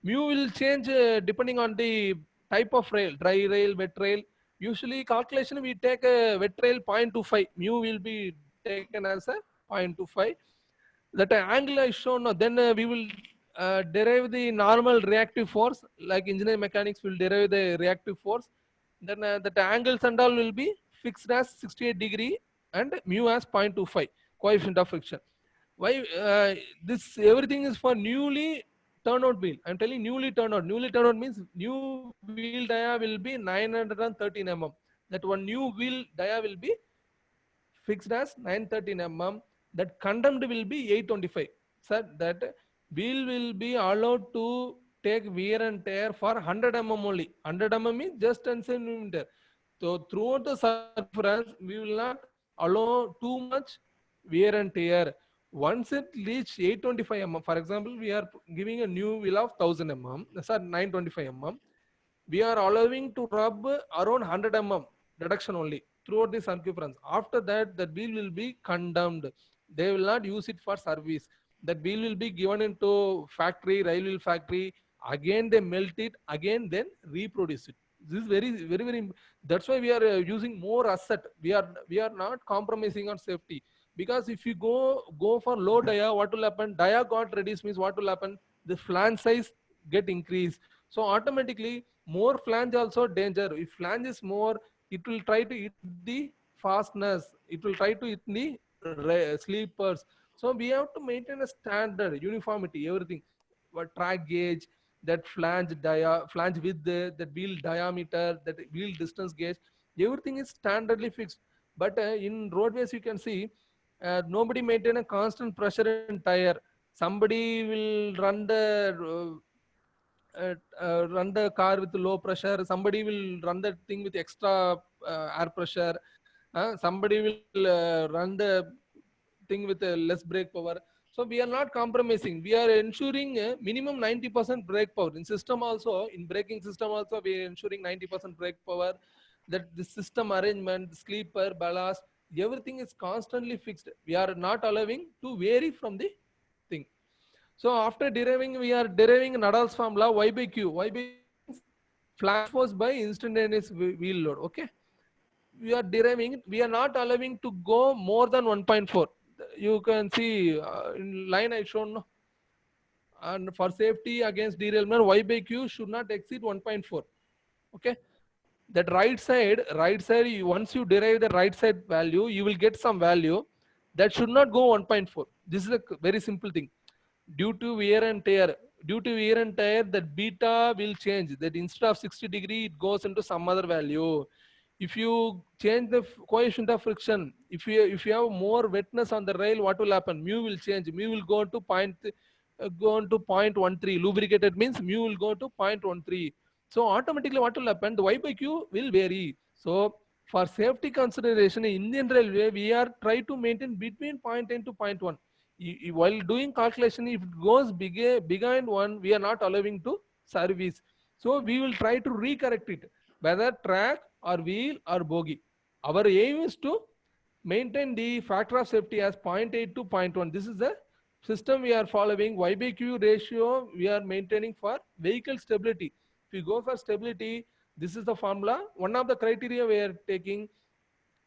mu will change depending on the type of rail, dry rail, wet rail. Usually calculation we take a wet rail 0.25, mu will be taken as a 0.25. That angle I shown, then we will derive the normal reactive force, like engineering mechanics will derive the reactive force. Then that angles and all will be fixed as 68 degree and mu as 0.25 coefficient of friction. Why this everything is for newly turnout wheel? I'm telling newly turnout. Newly turnout means new wheel dia will be 913 mm. That one new wheel dia will be fixed as 913 mm. That condemned will be 825. Sir, that wheel will be allowed to take wear and tear for 100 mm only. 100 mm means just 10 centimeter. So throughout the surface, we will not allow too much wear and tear. Once it reach 825 mm, for example, we are giving a new wheel of 1000 mm, sir, 925 mm. We are allowing to rub around 100 mm reduction only throughout the circumference. After that, the wheel will be condemned. They will not use it for service. That wheel will be given into factory, rail wheel factory. Again, they melt it. Again, then reproduce it. This is very. That's why we are using more asset. We are not compromising on safety, because if you go for low dia, what will happen? Dia got reduced means what will happen? The flange size get increased. So automatically more flange also danger. If flange is more, it will try to hit the fastness. It will try to hit the sleepers. So we have to maintain a standard uniformity, everything. What track gauge, that flange width, that wheel diameter, that wheel distance gauge, everything is standardly fixed. But in roadways you can see nobody maintain a constant pressure in tire. Somebody will run the car with low pressure. Somebody will run the thing with extra air pressure. Somebody will run the thing with less brake power. So we are not compromising. We are ensuring minimum 90% brake power in system also. In braking system also, we are ensuring 90% brake power. That the system arrangement, the sleeper, ballast, everything is constantly fixed. We are not allowing to vary from the thing. So after deriving, we are deriving Nadal's formula Y by Q. Y by Q means flash force by instantaneous wheel load. Okay. We are deriving, we are not allowing to go more than 1.4. You can see in line I shown. No? And for safety against derailment, Y by Q should not exceed 1.4. Okay. That right side, once you derive the right side value, you will get some value that should not go 1.4. This is a very simple thing. Due to wear and tear, that beta will change. That instead of 60 degree, it goes into some other value. If you change the coefficient of friction, if you have more wetness on the rail, what will happen? Mu will change. Mu will go to go into 0.13. Lubricated means mu will go to 0.13. So automatically what will happen? The Y by Q will vary. So for safety consideration in Indian Railway, we are try to maintain between 0.10 to 0.1. While doing calculation, if it goes behind 1, we are not allowing to service. So we will try to recorrect it, whether track or wheel or bogie. Our aim is to maintain the factor of safety as 0.8 to 0.1. This is the system we are following. Y by Q ratio we are maintaining for vehicle stability. If you go for stability, this is the formula. One of the criteria we are taking.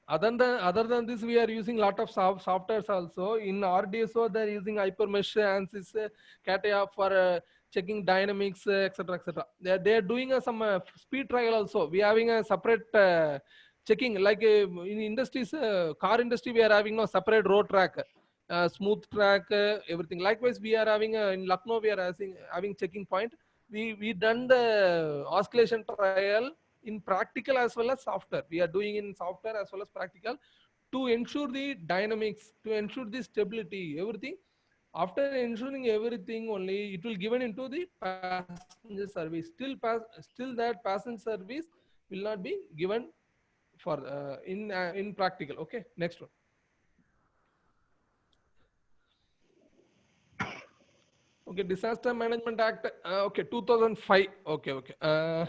Other than this, we are using lot of softwares also. In RDSO, they are using Hypermesh, ANSYS, CATIA for checking dynamics, etc. etc. They are doing some speed trial also. We are having a separate checking, like in industries, car industry, we are having no separate road track, smooth track, everything. Likewise, we are having in Lucknow, we are having checking point. We done the oscillation trial in practical as well as software. We are doing in software as well as practical to ensure the dynamics, to ensure the stability, everything. After ensuring everything, only it will given into the passenger service. Still that passenger service will not be given for in practical. Okay, next one. Okay, Disaster Management Act. Okay, 2005. Okay.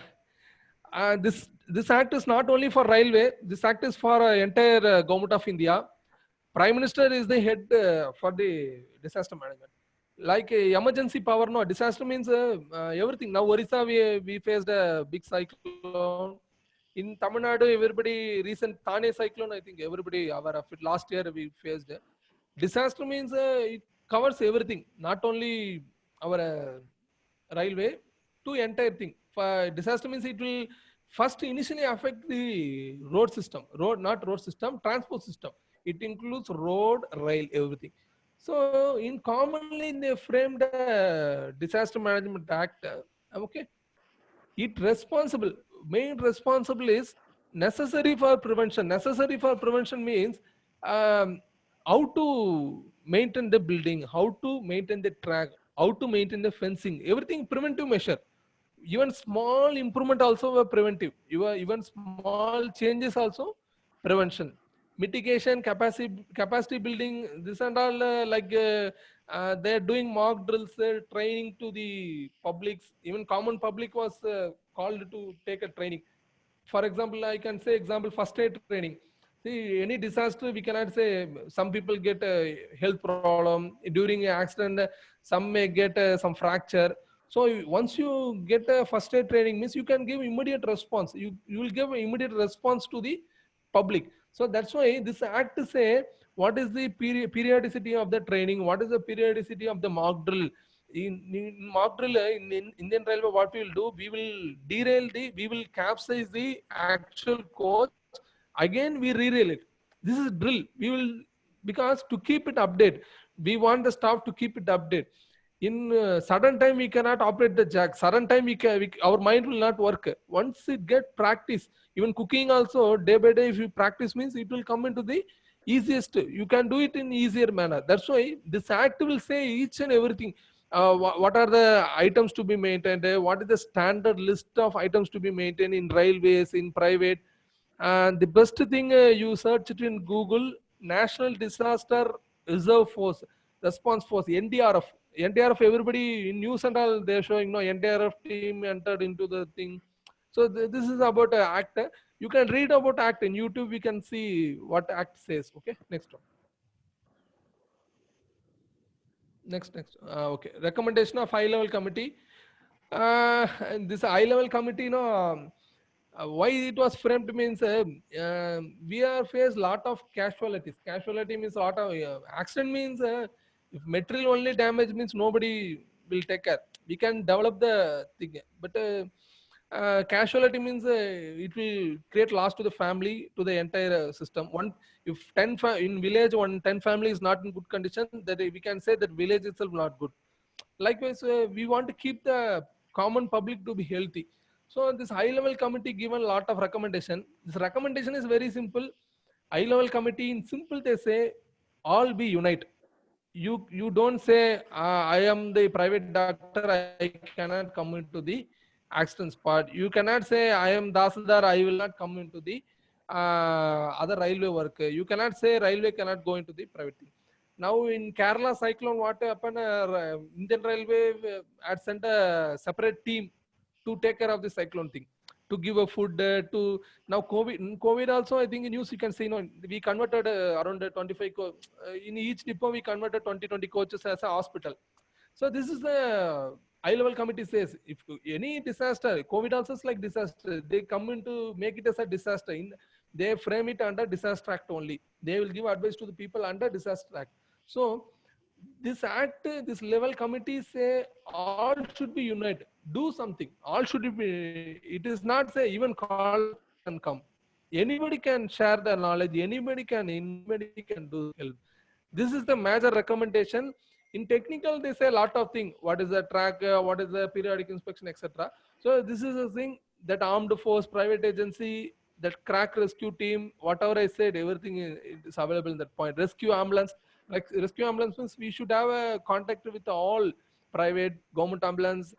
This act is not only for railway. This act is for entire government of India. Prime Minister is the head for the disaster management. Like emergency power, no disaster means everything. Now Orissa, we faced a big cyclone. In Tamil Nadu, everybody recent Thane cyclone. I think everybody aware of it. Last year we faced. Disaster means it covers everything, not only our railway, to entire thing. For disaster means it will first initially affect the road system, transport system. It includes road, rail, everything. So in commonly they framed Disaster Management Act. Okay, it responsible, main responsible is necessary for prevention. Necessary for prevention means how to maintain the building, how to maintain the track, how to maintain the fencing, everything preventive measure. Even small improvement also were preventive. Even small changes also prevention. Mitigation, capacity building, this and all they're doing mock drills, training to the publics. Even common public was called to take a training. For example, I can say example first aid training. See, any disaster, we cannot say some people get a health problem during an accident. Some may get some fracture. So once you get a first aid training means you can give immediate response. You will give immediate response to the public. So that's why this act say what is the periodicity of the training, what is the periodicity of the mock drill. In mock drill in Indian Railway, what we will do, we will capsize the actual coach, again we re-rail it. This is drill. We will, because to keep it update, we want the staff to keep it update. In sudden time we cannot operate the jack, sudden time our mind will not work. Once it get practice, even cooking also day by day, if you practice means it will come into the easiest, you can do it in easier manner. That's why this act will say each and everything. What are the items to be maintained, what is the standard list of items to be maintained in railways, in private. And the best thing, you search it in Google, National Disaster Reserve Force, Response Force, NDRF. NDRF, everybody in news and all, they're showing no NDRF team entered into the thing. So this is about act. You can read about act in YouTube. We can see what act says. Okay, next one. Next. Okay, recommendation of high level committee. And this high level committee, why it was framed means we are faced lot of casualties. Casualty means lot of accident means if material only damage means nobody will take care. We can develop the thing, but casualty means it will create loss to the family, to the entire system. One, if in village 10 family is not in good condition, that we can say that village itself not good. Likewise, we want to keep the common public to be healthy. So this high level committee given a lot of recommendation. This recommendation is very simple. High level committee in simple they say all be unite. You don't say I am the private doctor, I cannot come into the accidents part. You cannot say I am Dasildar, I will not come into the other railway work. You cannot say railway cannot go into the private thing. Now in Kerala cyclone, what happened? Indian Railway had sent a separate team to take care of the cyclone thing, to give a food to. Now COVID also, I think in news you can see, we converted around 25 in each depot we converted 20 coaches as a hospital. So this is the high level committee says if any disaster, COVID also is like disaster, they come into make it as a disaster. They frame it under disaster act only. They will give advice to the people under disaster act. So this act, this level committee say all should be united, do something. All should be. It is not say even call and come. Anybody can share their knowledge. Anybody can do help. This is the major recommendation. In technical, they say a lot of things. What is the track? What is the periodic inspection, etc. So this is a thing that armed force, private agency, that crack rescue team, whatever I said, everything is available in that point. Rescue ambulance, like rescue ambulance means we should have a contact with all private, government ambulance.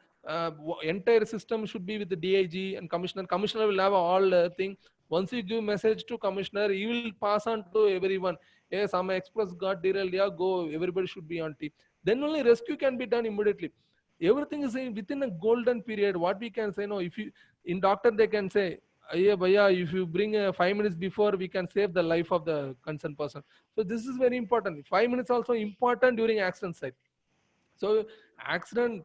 Entire system should be with the DIG and commissioner. Commissioner will have all thing. Once you give message to commissioner, he will pass on to everyone. Yes, some express got derailed. Yeah, go. Everybody should be on team. Then only rescue can be done immediately. Everything is within a golden period. What we can say, no, if you in doctor they can say, yeah, bhaiya, if you bring 5 minutes before, we can save the life of the concerned person. So this is very important. 5 minutes also important during accident site. So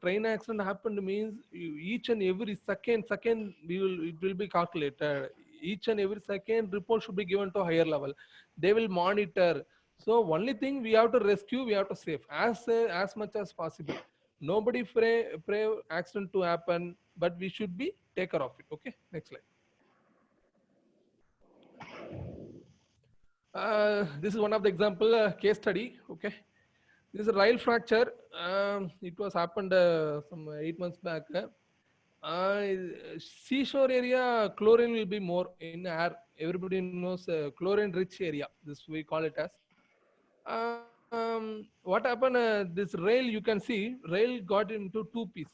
train accident happened means each and every second it will be calculated. Each and every second report should be given to higher level. They will monitor. So only thing we have to rescue, we have to save as much as possible. Nobody pray accident to happen, but we should be take care of it. Okay, next slide. This is one of the example case study. Okay, this is a rail fracture. It was happened some 8 months back. Seashore area, chlorine will be more in air. Everybody knows chlorine rich area. This we call it as. What happened? This rail, you can see, rail got into two pieces.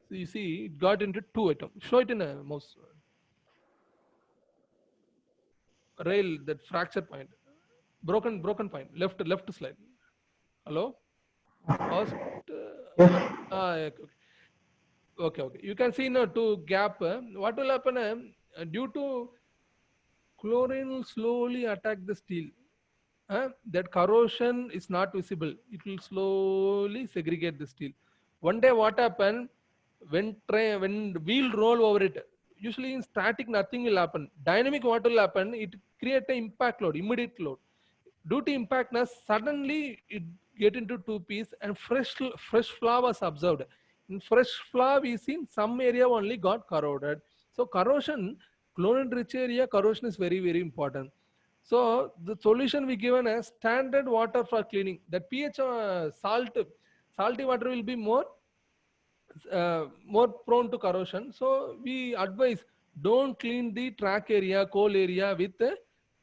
So you see, it got into two items. Show it in a mouse. Rail, that fracture point, broken point. Left slide. Hello. First. Okay. You can see now two gap. What will happen? Due to chlorine will slowly attack the steel. That corrosion is not visible. It will slowly segregate the steel. One day what happened? when wheel roll over it, usually in static nothing will happen. Dynamic, what will happen? It create an impact load, immediate load. Due to impactness, suddenly it get into two piece and fresh flow was observed. In fresh flow, we seen some area only got corroded. So corrosion, chlorine rich area corrosion is very important. So the solution we given as standard water for cleaning. That pH salty water will be more prone to corrosion. So we advise don't clean the track area, coal area with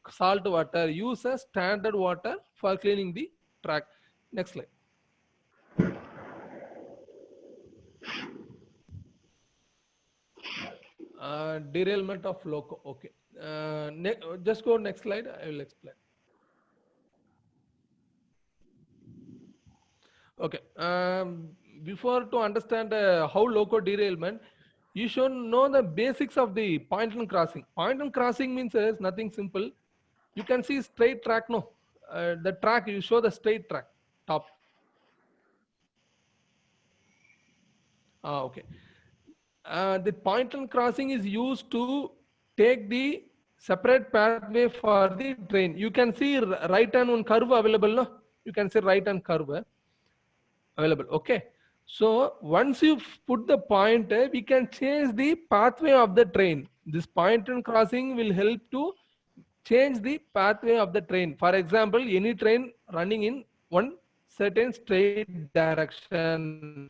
salt water. Use a standard water for cleaning the track. Next slide. Derailment of loco. Okay. Just go next slide. I will explain. Okay. Before to understand how loco derailment, you should know the basics of the point and crossing. Point and crossing means nothing simple. You can see straight track, no? The track, you show the straight track, top. Okay. The point and crossing is used to take the separate pathway for the train. You can see right hand one curve available, no? You can see right hand curve available, okay? So once you put the point, we can change the pathway of the train. This point and crossing will help to change the pathway of the train. For example, any train running in one certain straight direction.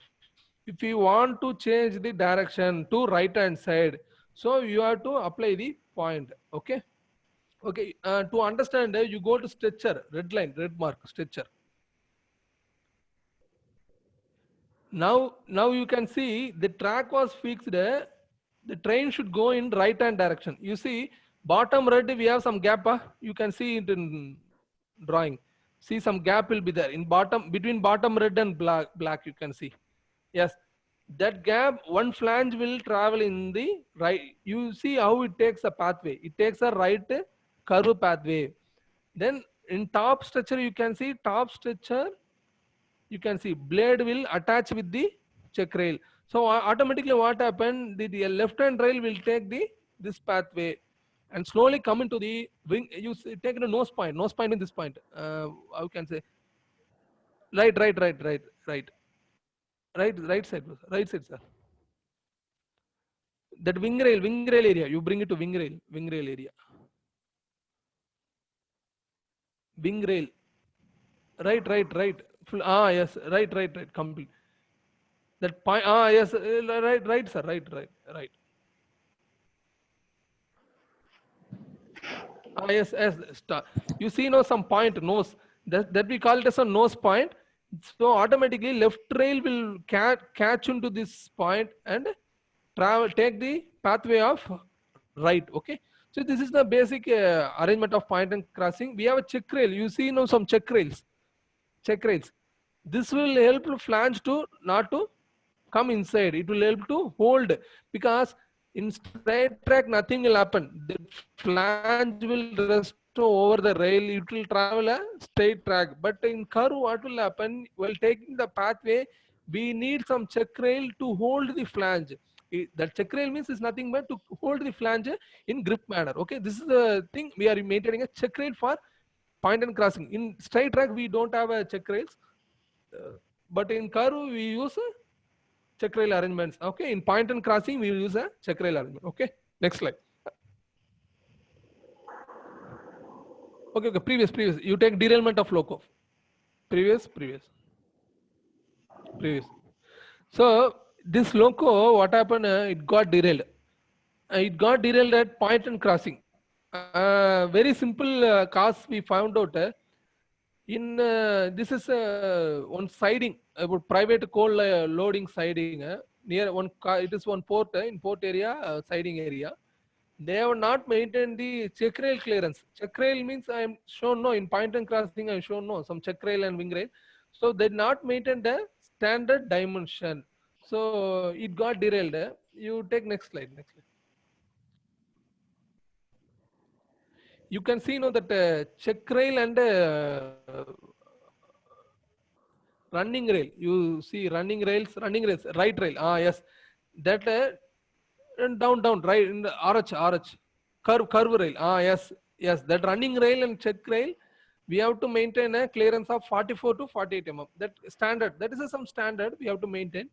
If you want to change the direction to right hand side, so you have to apply the point. Okay. Okay. To understand, you go to stretcher, red line, red mark, stretcher. Now you can see the track was fixed. The train should go in right hand direction. You see bottom red, we have some gap. You can see it in drawing. See some gap will be there in bottom, between bottom red and black you can see. Yes, that gap, one flange will travel in the right. You see how it takes a pathway. It takes a right curve pathway. Then in top stretcher, you can see top stretcher, you can see blade will attach with the check rail. So automatically what happened, the left hand rail will take this pathway and slowly come into the wing. You take the nose point in this point. How can say? Right side, sir. That wing rail area, you bring it to wing rail area. Wing rail. Right. Yes, right. Complete. That point. Yes, right, sir. Right. Yes. You see now some point, nose. That we call it as a nose point. So automatically left rail will catch into this point and take the pathway of right. Okay. So this is the basic arrangement of point and crossing. We have a check rail. You see now some check rails. This will help flange to not to come inside. It will help to hold, because in straight track nothing will happen. The flange will rest over the rail. It will travel a straight track. But in curve, what will happen? While taking the pathway, we need some check rail to hold the flange. That check rail means is nothing but to hold the flange in grip manner. Okay, this is the thing. We are maintaining a check rail for point and crossing. In straight track, we don't have a check rails, but in curve we use check rail arrangements. Okay, in point and crossing we use a check rail arrangement. Okay, next slide. Okay, previous. You take derailment of loco. Previous. So this loco, what happened? It got derailed. It got derailed at point and crossing. Very simple cause we found out. In this is one siding, about private coal loading siding near one car. It is one port in port area, siding area. They have not maintained the check rail clearance. Check rail means I am shown no in point and crossing. I am shown no some check rail and wing rail. So they not maintained the standard dimension. So it got derailed. You take next slide. You can see that check rail and running rail. You see running rails, right rail. Yes. that and down, right in the RH, curve rail. Yes, that running rail and check rail, we have to maintain a clearance of 44 to 48 mm. That standard, that is some standard we have to maintain,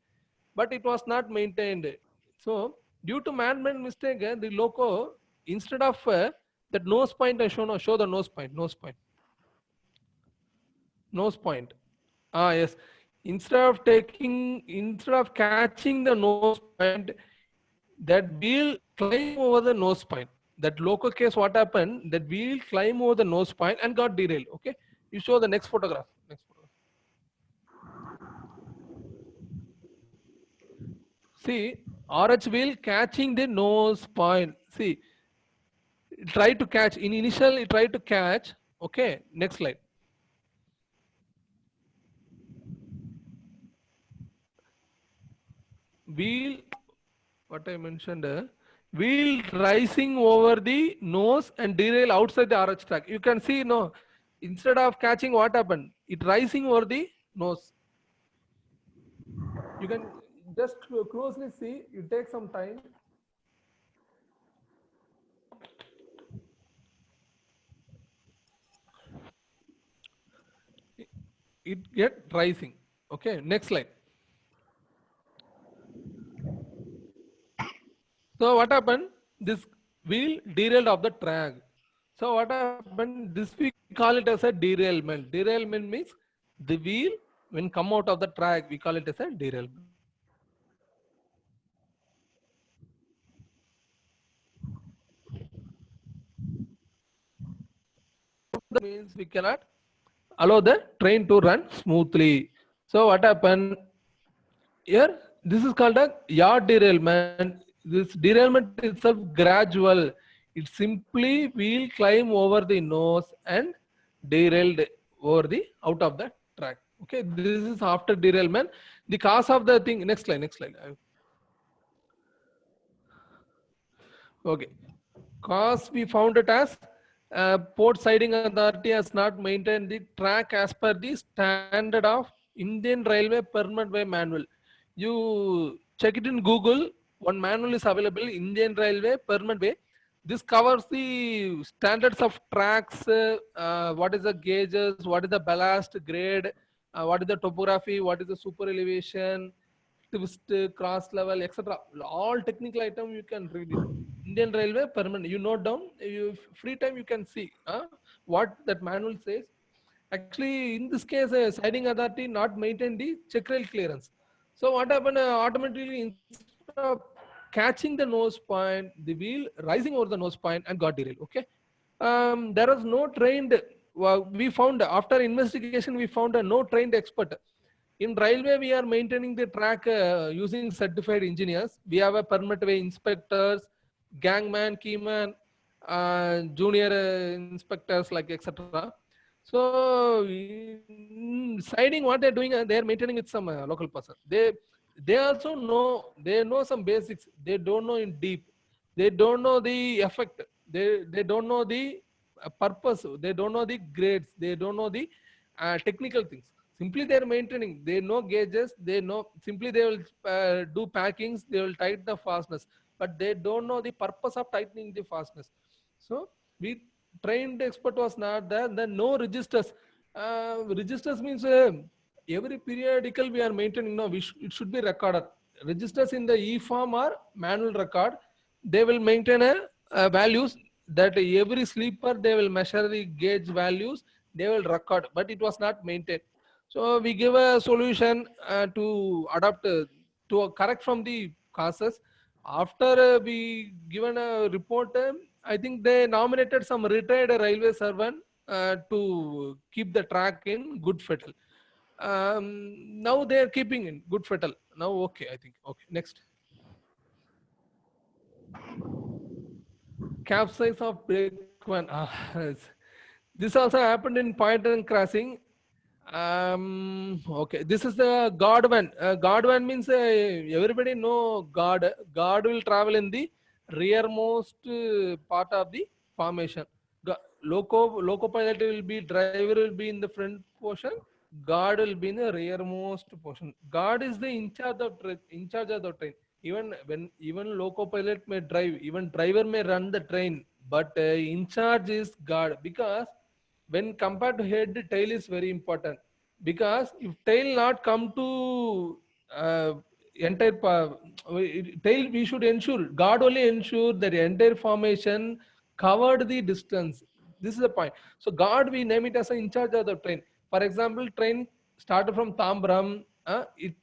but it was not maintained. So due to man-made mistake, the loco, instead of that nose point, I show the nose point. Yes. Instead of catching the nose point, that wheel climb over the nose point. That local case, what happened? That wheel climb over the nose point and got derailed. Okay. You show the next photograph. See, RH wheel catching the nose point. See, try to catch. In initial, it tried to catch. Okay. Next slide. Wheel, what I mentioned, wheel rising over the nose and derail outside the RH track. You can see, no, instead of catching, what happened? It rising over the nose. You can just closely see, you take some time. It get rising. Okay, next slide. So what happened? This wheel derailed of the track. So what happened? This we call it as a derailment. Derailment means the wheel when come out of the track, we call it as a derailment. That means we cannot allow the train to run smoothly. So what happened here? This is called a yaw derailment. This derailment itself gradual. It simply will climb over the nose and derailed over the out of the track. Okay, this is after derailment. The cause of the thing. Next slide. Okay, cause we found it as Port Siding Authority has not maintained the track as per the standard of Indian Railway Permanent Way Manual. You check it in Google. One manual is available, Indian Railway Permanent Way. This covers the standards of tracks, what is the gauges, what is the ballast grade, what is the topography, what is the super elevation, twist, cross level, etc. All technical item you can read it. Indian Railway Permanent. You note down. You free time you can see what that manual says. Actually, in this case, siding authority not maintain the check rail clearance. So what happened? Automatically, instead of catching the nose point, the wheel rising over the nose point and got derailed. Okay. There was no trained. We found after investigation, we found no trained expert. In railway, we are maintaining the track using certified engineers. We have a permit way inspectors, gangman, keyman, junior inspectors, like etc. So siding, what they're doing, they are maintaining with some local person. They also know, they know some basics. They don't know in deep. They don't know the effect. They don't know the purpose. They don't know the grades. They don't know the technical things. Simply they are maintaining. They know gauges. They know, simply they will do packings. They will tighten the fastness, but they don't know the purpose of tightening the fastness. So we trained expert was not there. Then no registers. Registers means every periodical we are maintaining. No, it should be recorded. Registers in the e-form or manual record. They will maintain a values that every sleeper they will measure the gauge values. They will record, but it was not maintained. So we give a solution to adapt to correct from the causes. After we given a report, I think they nominated some retired railway servant to keep the track in good fettle. Now they are keeping in good fettle. Now okay, I think. Okay, next. Capsize of brake one. This also happened in Poynton crossing. Okay, this is the guard van. Guard van means everybody know guard. Guard will travel in the rearmost part of the formation. Loco pilot will be, driver will be in the front portion. Guard will be in the rearmost portion. Guard is the in charge of the train. even loco pilot may drive, even driver may run the train, but in charge is God, because when compared to head, tail is very important. Because if tail not come to entire tail, we should ensure God only ensure that the entire formation covered the distance. This is the point. So God, we name it as an in charge of the train. For example, train started from Tambram, it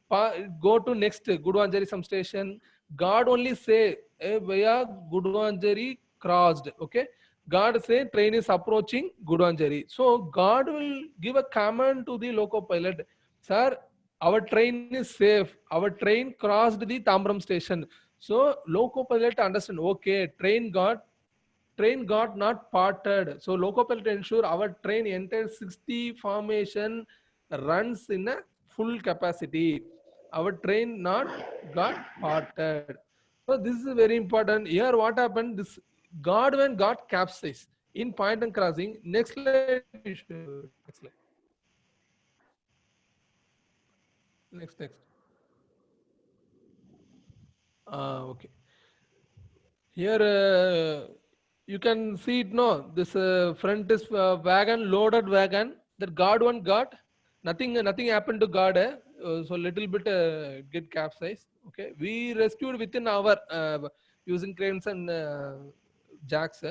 go to next Guduvanjari some station. God only say via Guduvanjari crossed. Okay, God say train is approaching Guduvanjari. So God will give a command to the loco pilot, sir, our train is safe. Our train crossed the Tambram station. So loco pilot understand. Okay, train got not parted. So loco pilot ensure our train entire 60 formation runs in a full capacity. Our train not got parted. So this is very important. Here what happened? This Godwin got capsized in point and crossing. Next slide. Next slide. Next. Okay. Here you can see it. No, this front is wagon, loaded wagon. That guard one got nothing happened to guard. So little bit get capsized. Okay, we rescued within hour using cranes and jacks.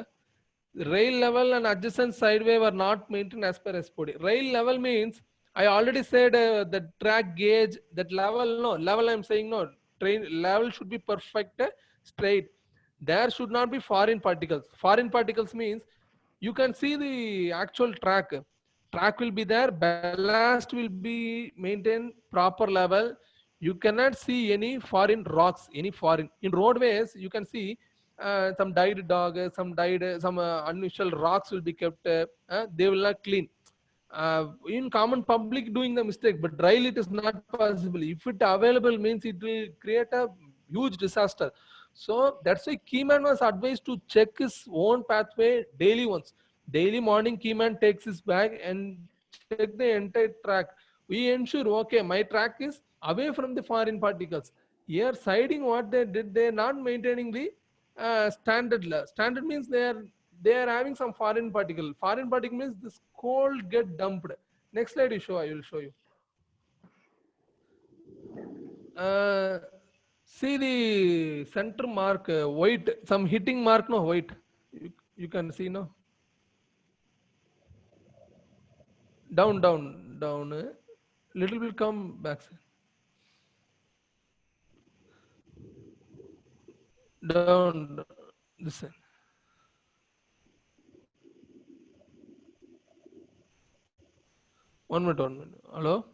Rail level and adjacent sideway were not maintained as per SPOD. Rail level means I already said the track gauge, that level, no, level I'm saying no, train level should be perfect, straight. There should not be foreign particles. Foreign particles means you can see the actual track. Track will be there, ballast will be maintained proper level. You cannot see any foreign rocks, any foreign. In roadways, you can see some died dog, some unusual rocks will be kept. They will not clean. In common public doing the mistake, but rail it is not possible. If it available means it will create a huge disaster. So that's why Keyman was advised to check his own pathway daily once. Daily morning, Keyman takes his bag and check the entire track. We ensure, okay, my track is away from the foreign particles. Here, siding, what they did, they're not maintaining the standard. Standard means they are having some foreign particle. Foreign particle means this coal get dumped. Next slide I will show you. Uh, See the center mark, white, some hitting mark, no, white. You can see, no? Down. Little bit come back. Down. Listen. One minute. Hello?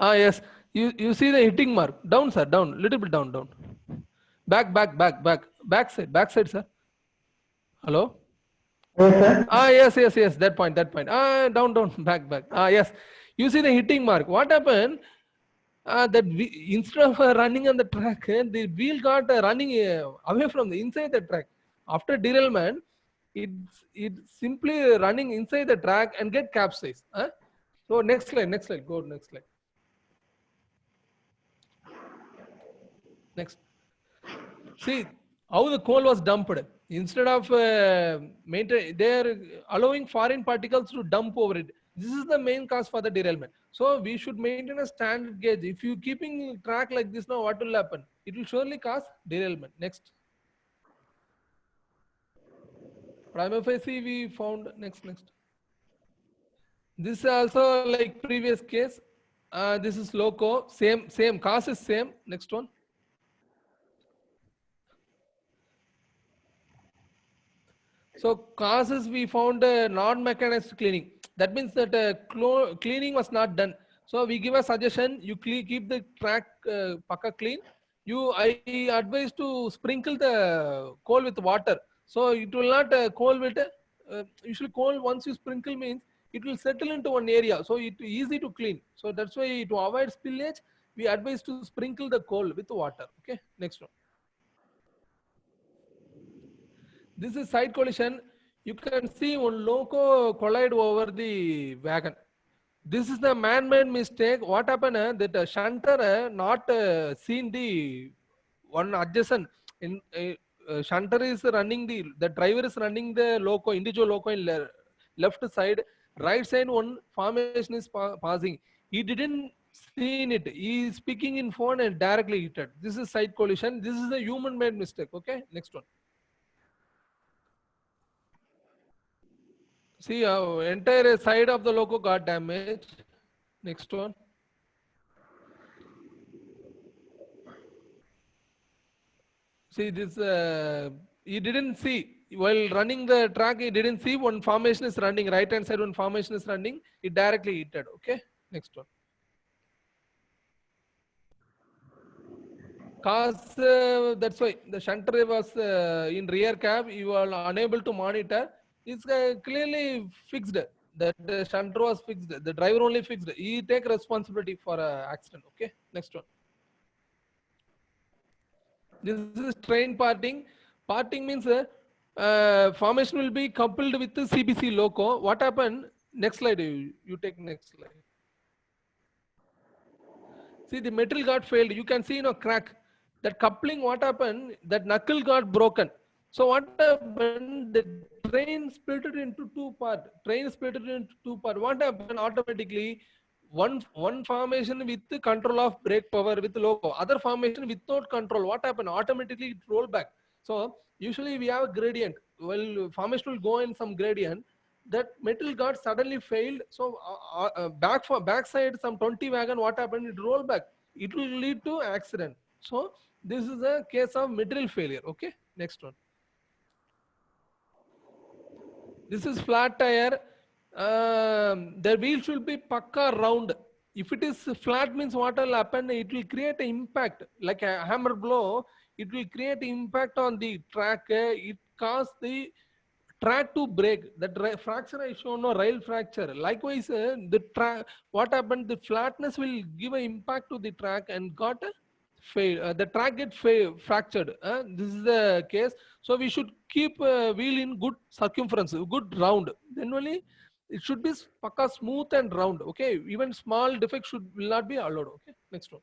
Yes. You see the hitting mark. Down, sir. Down. Little bit down. Back. Backside, sir. Hello? Yes. That point. Down. Back. Yes. You see the hitting mark. What happened? That instead of running on the track, the wheel got running away from the inside the track. After derailment, it's simply running inside the track and get capsized. So next slide. Go next slide. Next. See how the coal was dumped. Instead of they're allowing foreign particles to dump over it. This is the main cause for the derailment. So we should maintain a standard gauge. If you keeping track like this now, what will happen? It will surely cause derailment. Next. Prima facie we found next. This is also like previous case. This is loco. Same cause is same. Next one. So causes we found non-mechanized cleaning. That means that cleaning was not done. So we give a suggestion. You keep the track pakka clean. I advise to sprinkle the coal with water. So it will not coal with usually coal once you sprinkle means it will settle into one area. So it easy to clean. So that's why to avoid spillage, we advise to sprinkle the coal with water. Okay, next one. This is side collision. You can see one loco collide over the wagon. This is the man-made mistake. What happened? That shunter not seen the one adjacent in shunter is running the driver is running the loco, individual loco in left side, right side one formation is passing. He didn't seen it. He is speaking in phone and directly hit it. This is side collision. This is a human made mistake. Okay, next one. See, entire side of the loco got damaged. Next one. See this, he didn't see while running the track, he didn't see one formation is running, right hand side one formation is running, it directly hit it. Okay, next one. Cause that's why the shunter was in rear cab, you are unable to monitor. It's clearly fixed that the shunter was fixed, the driver only fixed, he take responsibility for accident. Okay, next one. This is train parting. Parting means formation will be coupled with the CBC loco. What happened? Next slide. You take next slide. See, the metal got failed. You can see crack. That coupling, what happened? That knuckle got broken. So what happened? The train split it into two parts. Train split it into two parts. What happened? Automatically, one formation with the control of brake power with loco, other formation without control. What happened? Automatically it roll back. So usually we have a gradient. Well, formation will go in some gradient. That metal got suddenly failed. So backside some 20 wagon. What happened? It roll back. It will lead to accident. So this is a case of material failure. Okay, next one. This is flat tire. The wheel should be pakka round. If it is flat means what will happen? It will create an impact like a hammer blow. It will create impact on the track. It cause the track to break. That fracture I shown no rail fracture. Likewise, the track. What happened? The flatness will give an impact to the track and got a fail. The track get fractured. This is the case. So we should keep wheel in good circumference, good round. Then only it should be pakka smooth and round. Okay, even small defect will not be allowed. Okay, next one.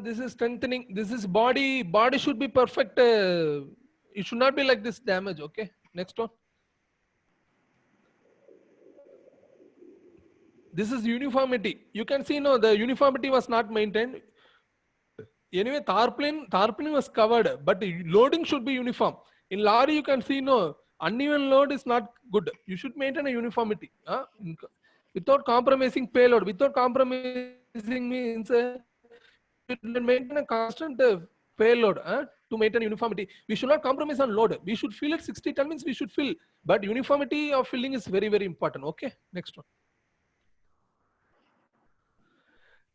This is strengthening. This is body. Body should be perfect. It should not be like this damage. Okay, next one. This is uniformity. You can see the uniformity was not maintained. Anyway, tarpaulin was covered, but loading should be uniform. In lorry, you can see uneven load is not good. You should maintain a uniformity without compromising payload. Without compromising means maintain a constant payload to maintain uniformity. We should not compromise on load. We should fill it 60 ton means we should fill, but uniformity of filling is very, very important. Okay, next one.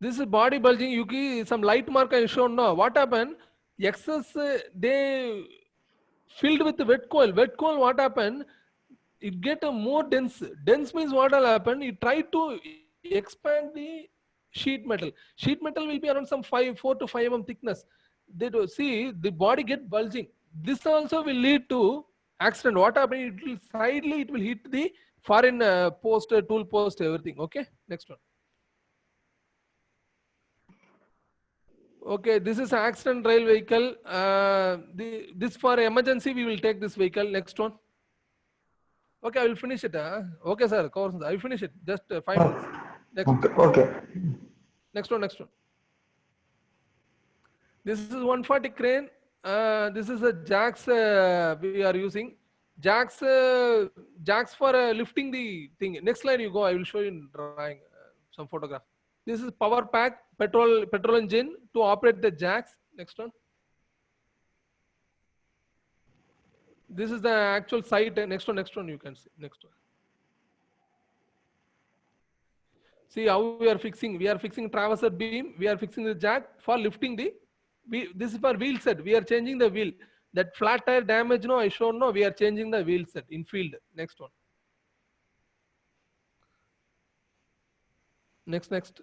This is body bulging. You some light mark I shown now. What happened? Excess they filled with wet coil. Wet coil, what happened? It get a more dense. Dense means what will happen? You try to expand the sheet metal. Sheet metal will be around some 4 to 5 mm thickness. They do see the body get bulging. This also will lead to accident. What happened? It will sidely it will hit the foreign post, tool post, everything. Okay, next one. Okay, this is accident rail vehicle. This for emergency, we will take this vehicle. Next one. Okay, I will finish it. Okay, sir. I will finish it. Just 5 minutes. Next. Okay. Next one. Next one. This is 140 crane. This is a jacks we are using. Jacks for lifting the thing. Next slide you go. I will show you in drawing some photograph. This is power pack, petrol engine to operate the jacks. Next one. This is the actual site. Next one you can see. Next one. See how we are fixing. We are fixing traverser beam. We are fixing the jack for lifting the. This is for wheel set. We are changing the wheel. That flat tire damage, I shown we are changing the wheel set in field. Next one. Next.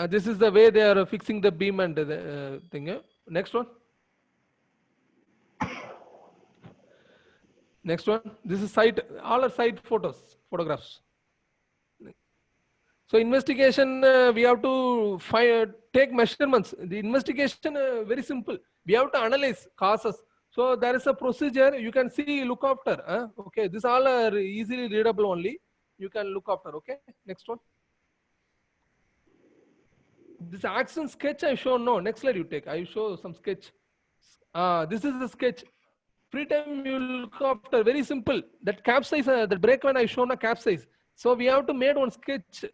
This is the way they are fixing the beam and the thing. Next one. Next one. This is site. All are site photographs. So investigation, we have to take measurements. The investigation, very simple. We have to analyze causes. So there is a procedure. You can see, look after. Okay, these all are easily readable only. You can look after. Okay, next one. This action sketch I show. No, next slide you take. I show some sketch. This is the sketch. Free time you look after. Very simple. That capsize, the break when I shown a capsize. So we have to make one sketch.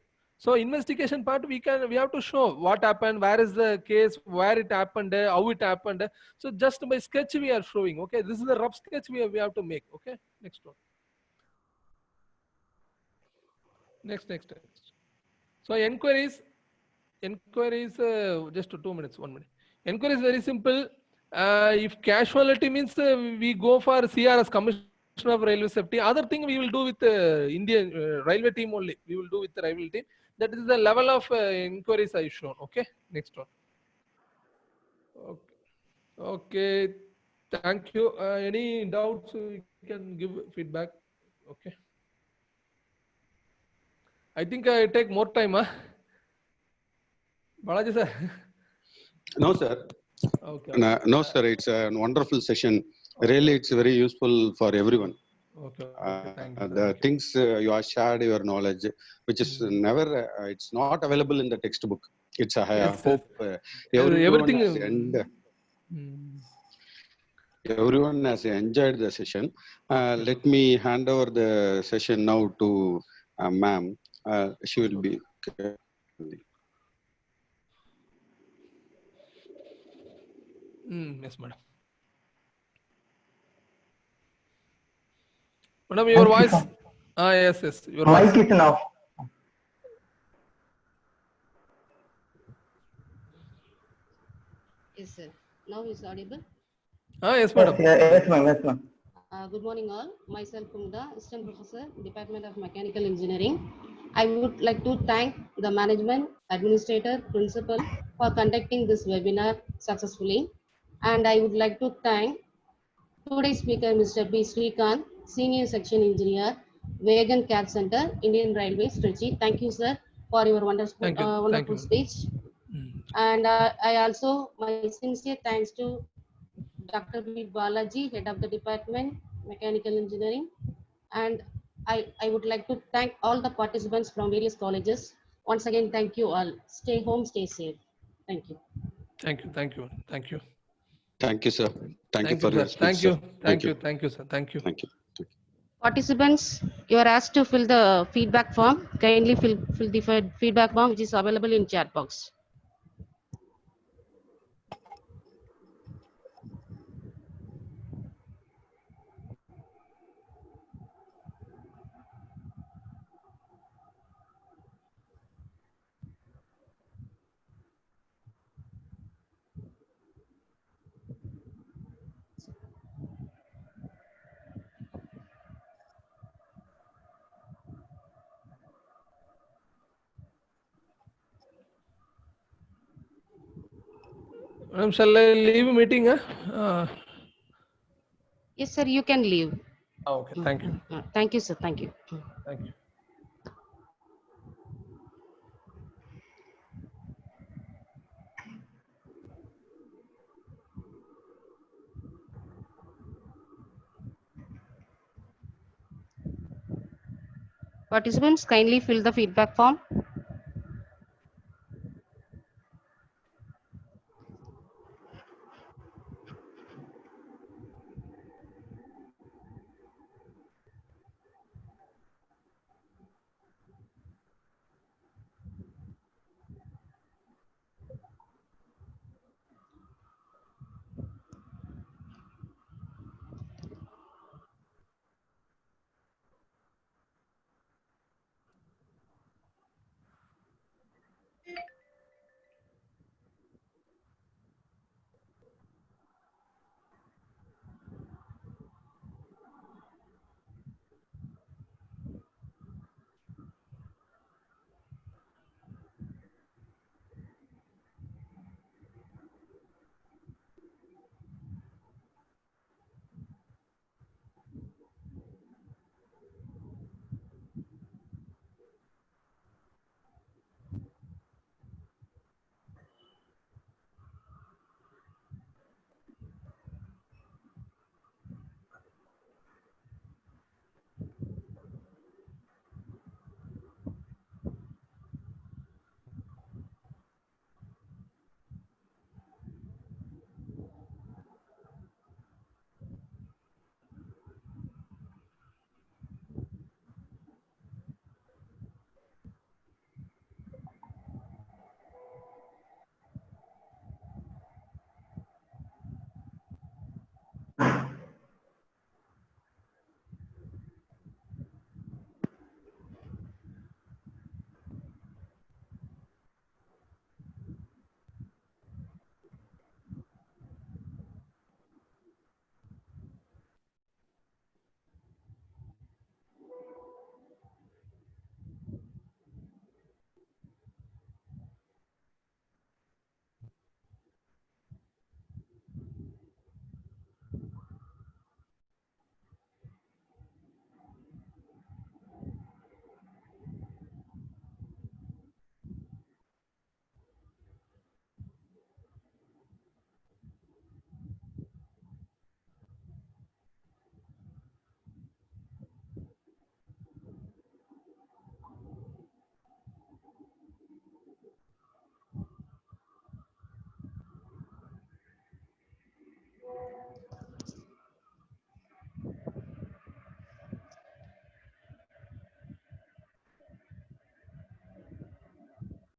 So investigation part we have to show what happened, where is the case, where it happened, how it happened. So just by sketch we are showing. Okay, this is the rough sketch we have to make. Okay, next one. Next. So inquiries, just 2 minutes, 1 minute. Inquiry is very simple. If casualty means we go for CRS, Commissioner of Railway Safety. Other thing we will do with Indian railway team only. We will do with the railway team. That is the level of inquiries I shown. Okay, next one. Okay. Thank you. Any doubts? You can give feedback. Okay. I think I take more time, huh? Balaji sir. No, sir. Okay. No, sir. It's a wonderful session. Really, it's very useful for everyone. Okay. Thank you, The things you have shared your knowledge, which is never, it's not available in the textbook. It's a Yes, hope everything. Everyone has enjoyed the session. Let me hand over the session now to ma'am. She will be. Yes, madam. Madam, your voice. Yes. Your mic voice. is off. Yes, sir. Now is audible. Yes, madam. Yes, ma'am. Good morning, all. Myself, Kumda, Assistant Professor, Department of Mechanical Engineering. I would like to thank the management, administrator, principal for conducting this webinar successfully. And I would like to thank today's speaker, Mr. P. Srikanth, Senior Section Engineer, Wagon Care Center, Indian Railways, Trichy. Thank you, sir, for your wonderful speech. And I also, my sincere thanks to Dr. B. Balaji, Head of the Department, Mechanical Engineering. And I would like to thank all the participants from various colleges. Once again, thank you all. Stay home, stay safe. Thank you. Thank you. Thank you, sir. Thank you for your speech. Thank you, sir. Thank you. Participants, you are asked to fill the feedback form. Kindly fill the feedback form, which is available in chat box. Madam, shall I leave meeting? Yes, sir, you can leave. Okay, thank you. Thank you, sir. Thank you. Thank you. Participants, kindly fill the feedback form.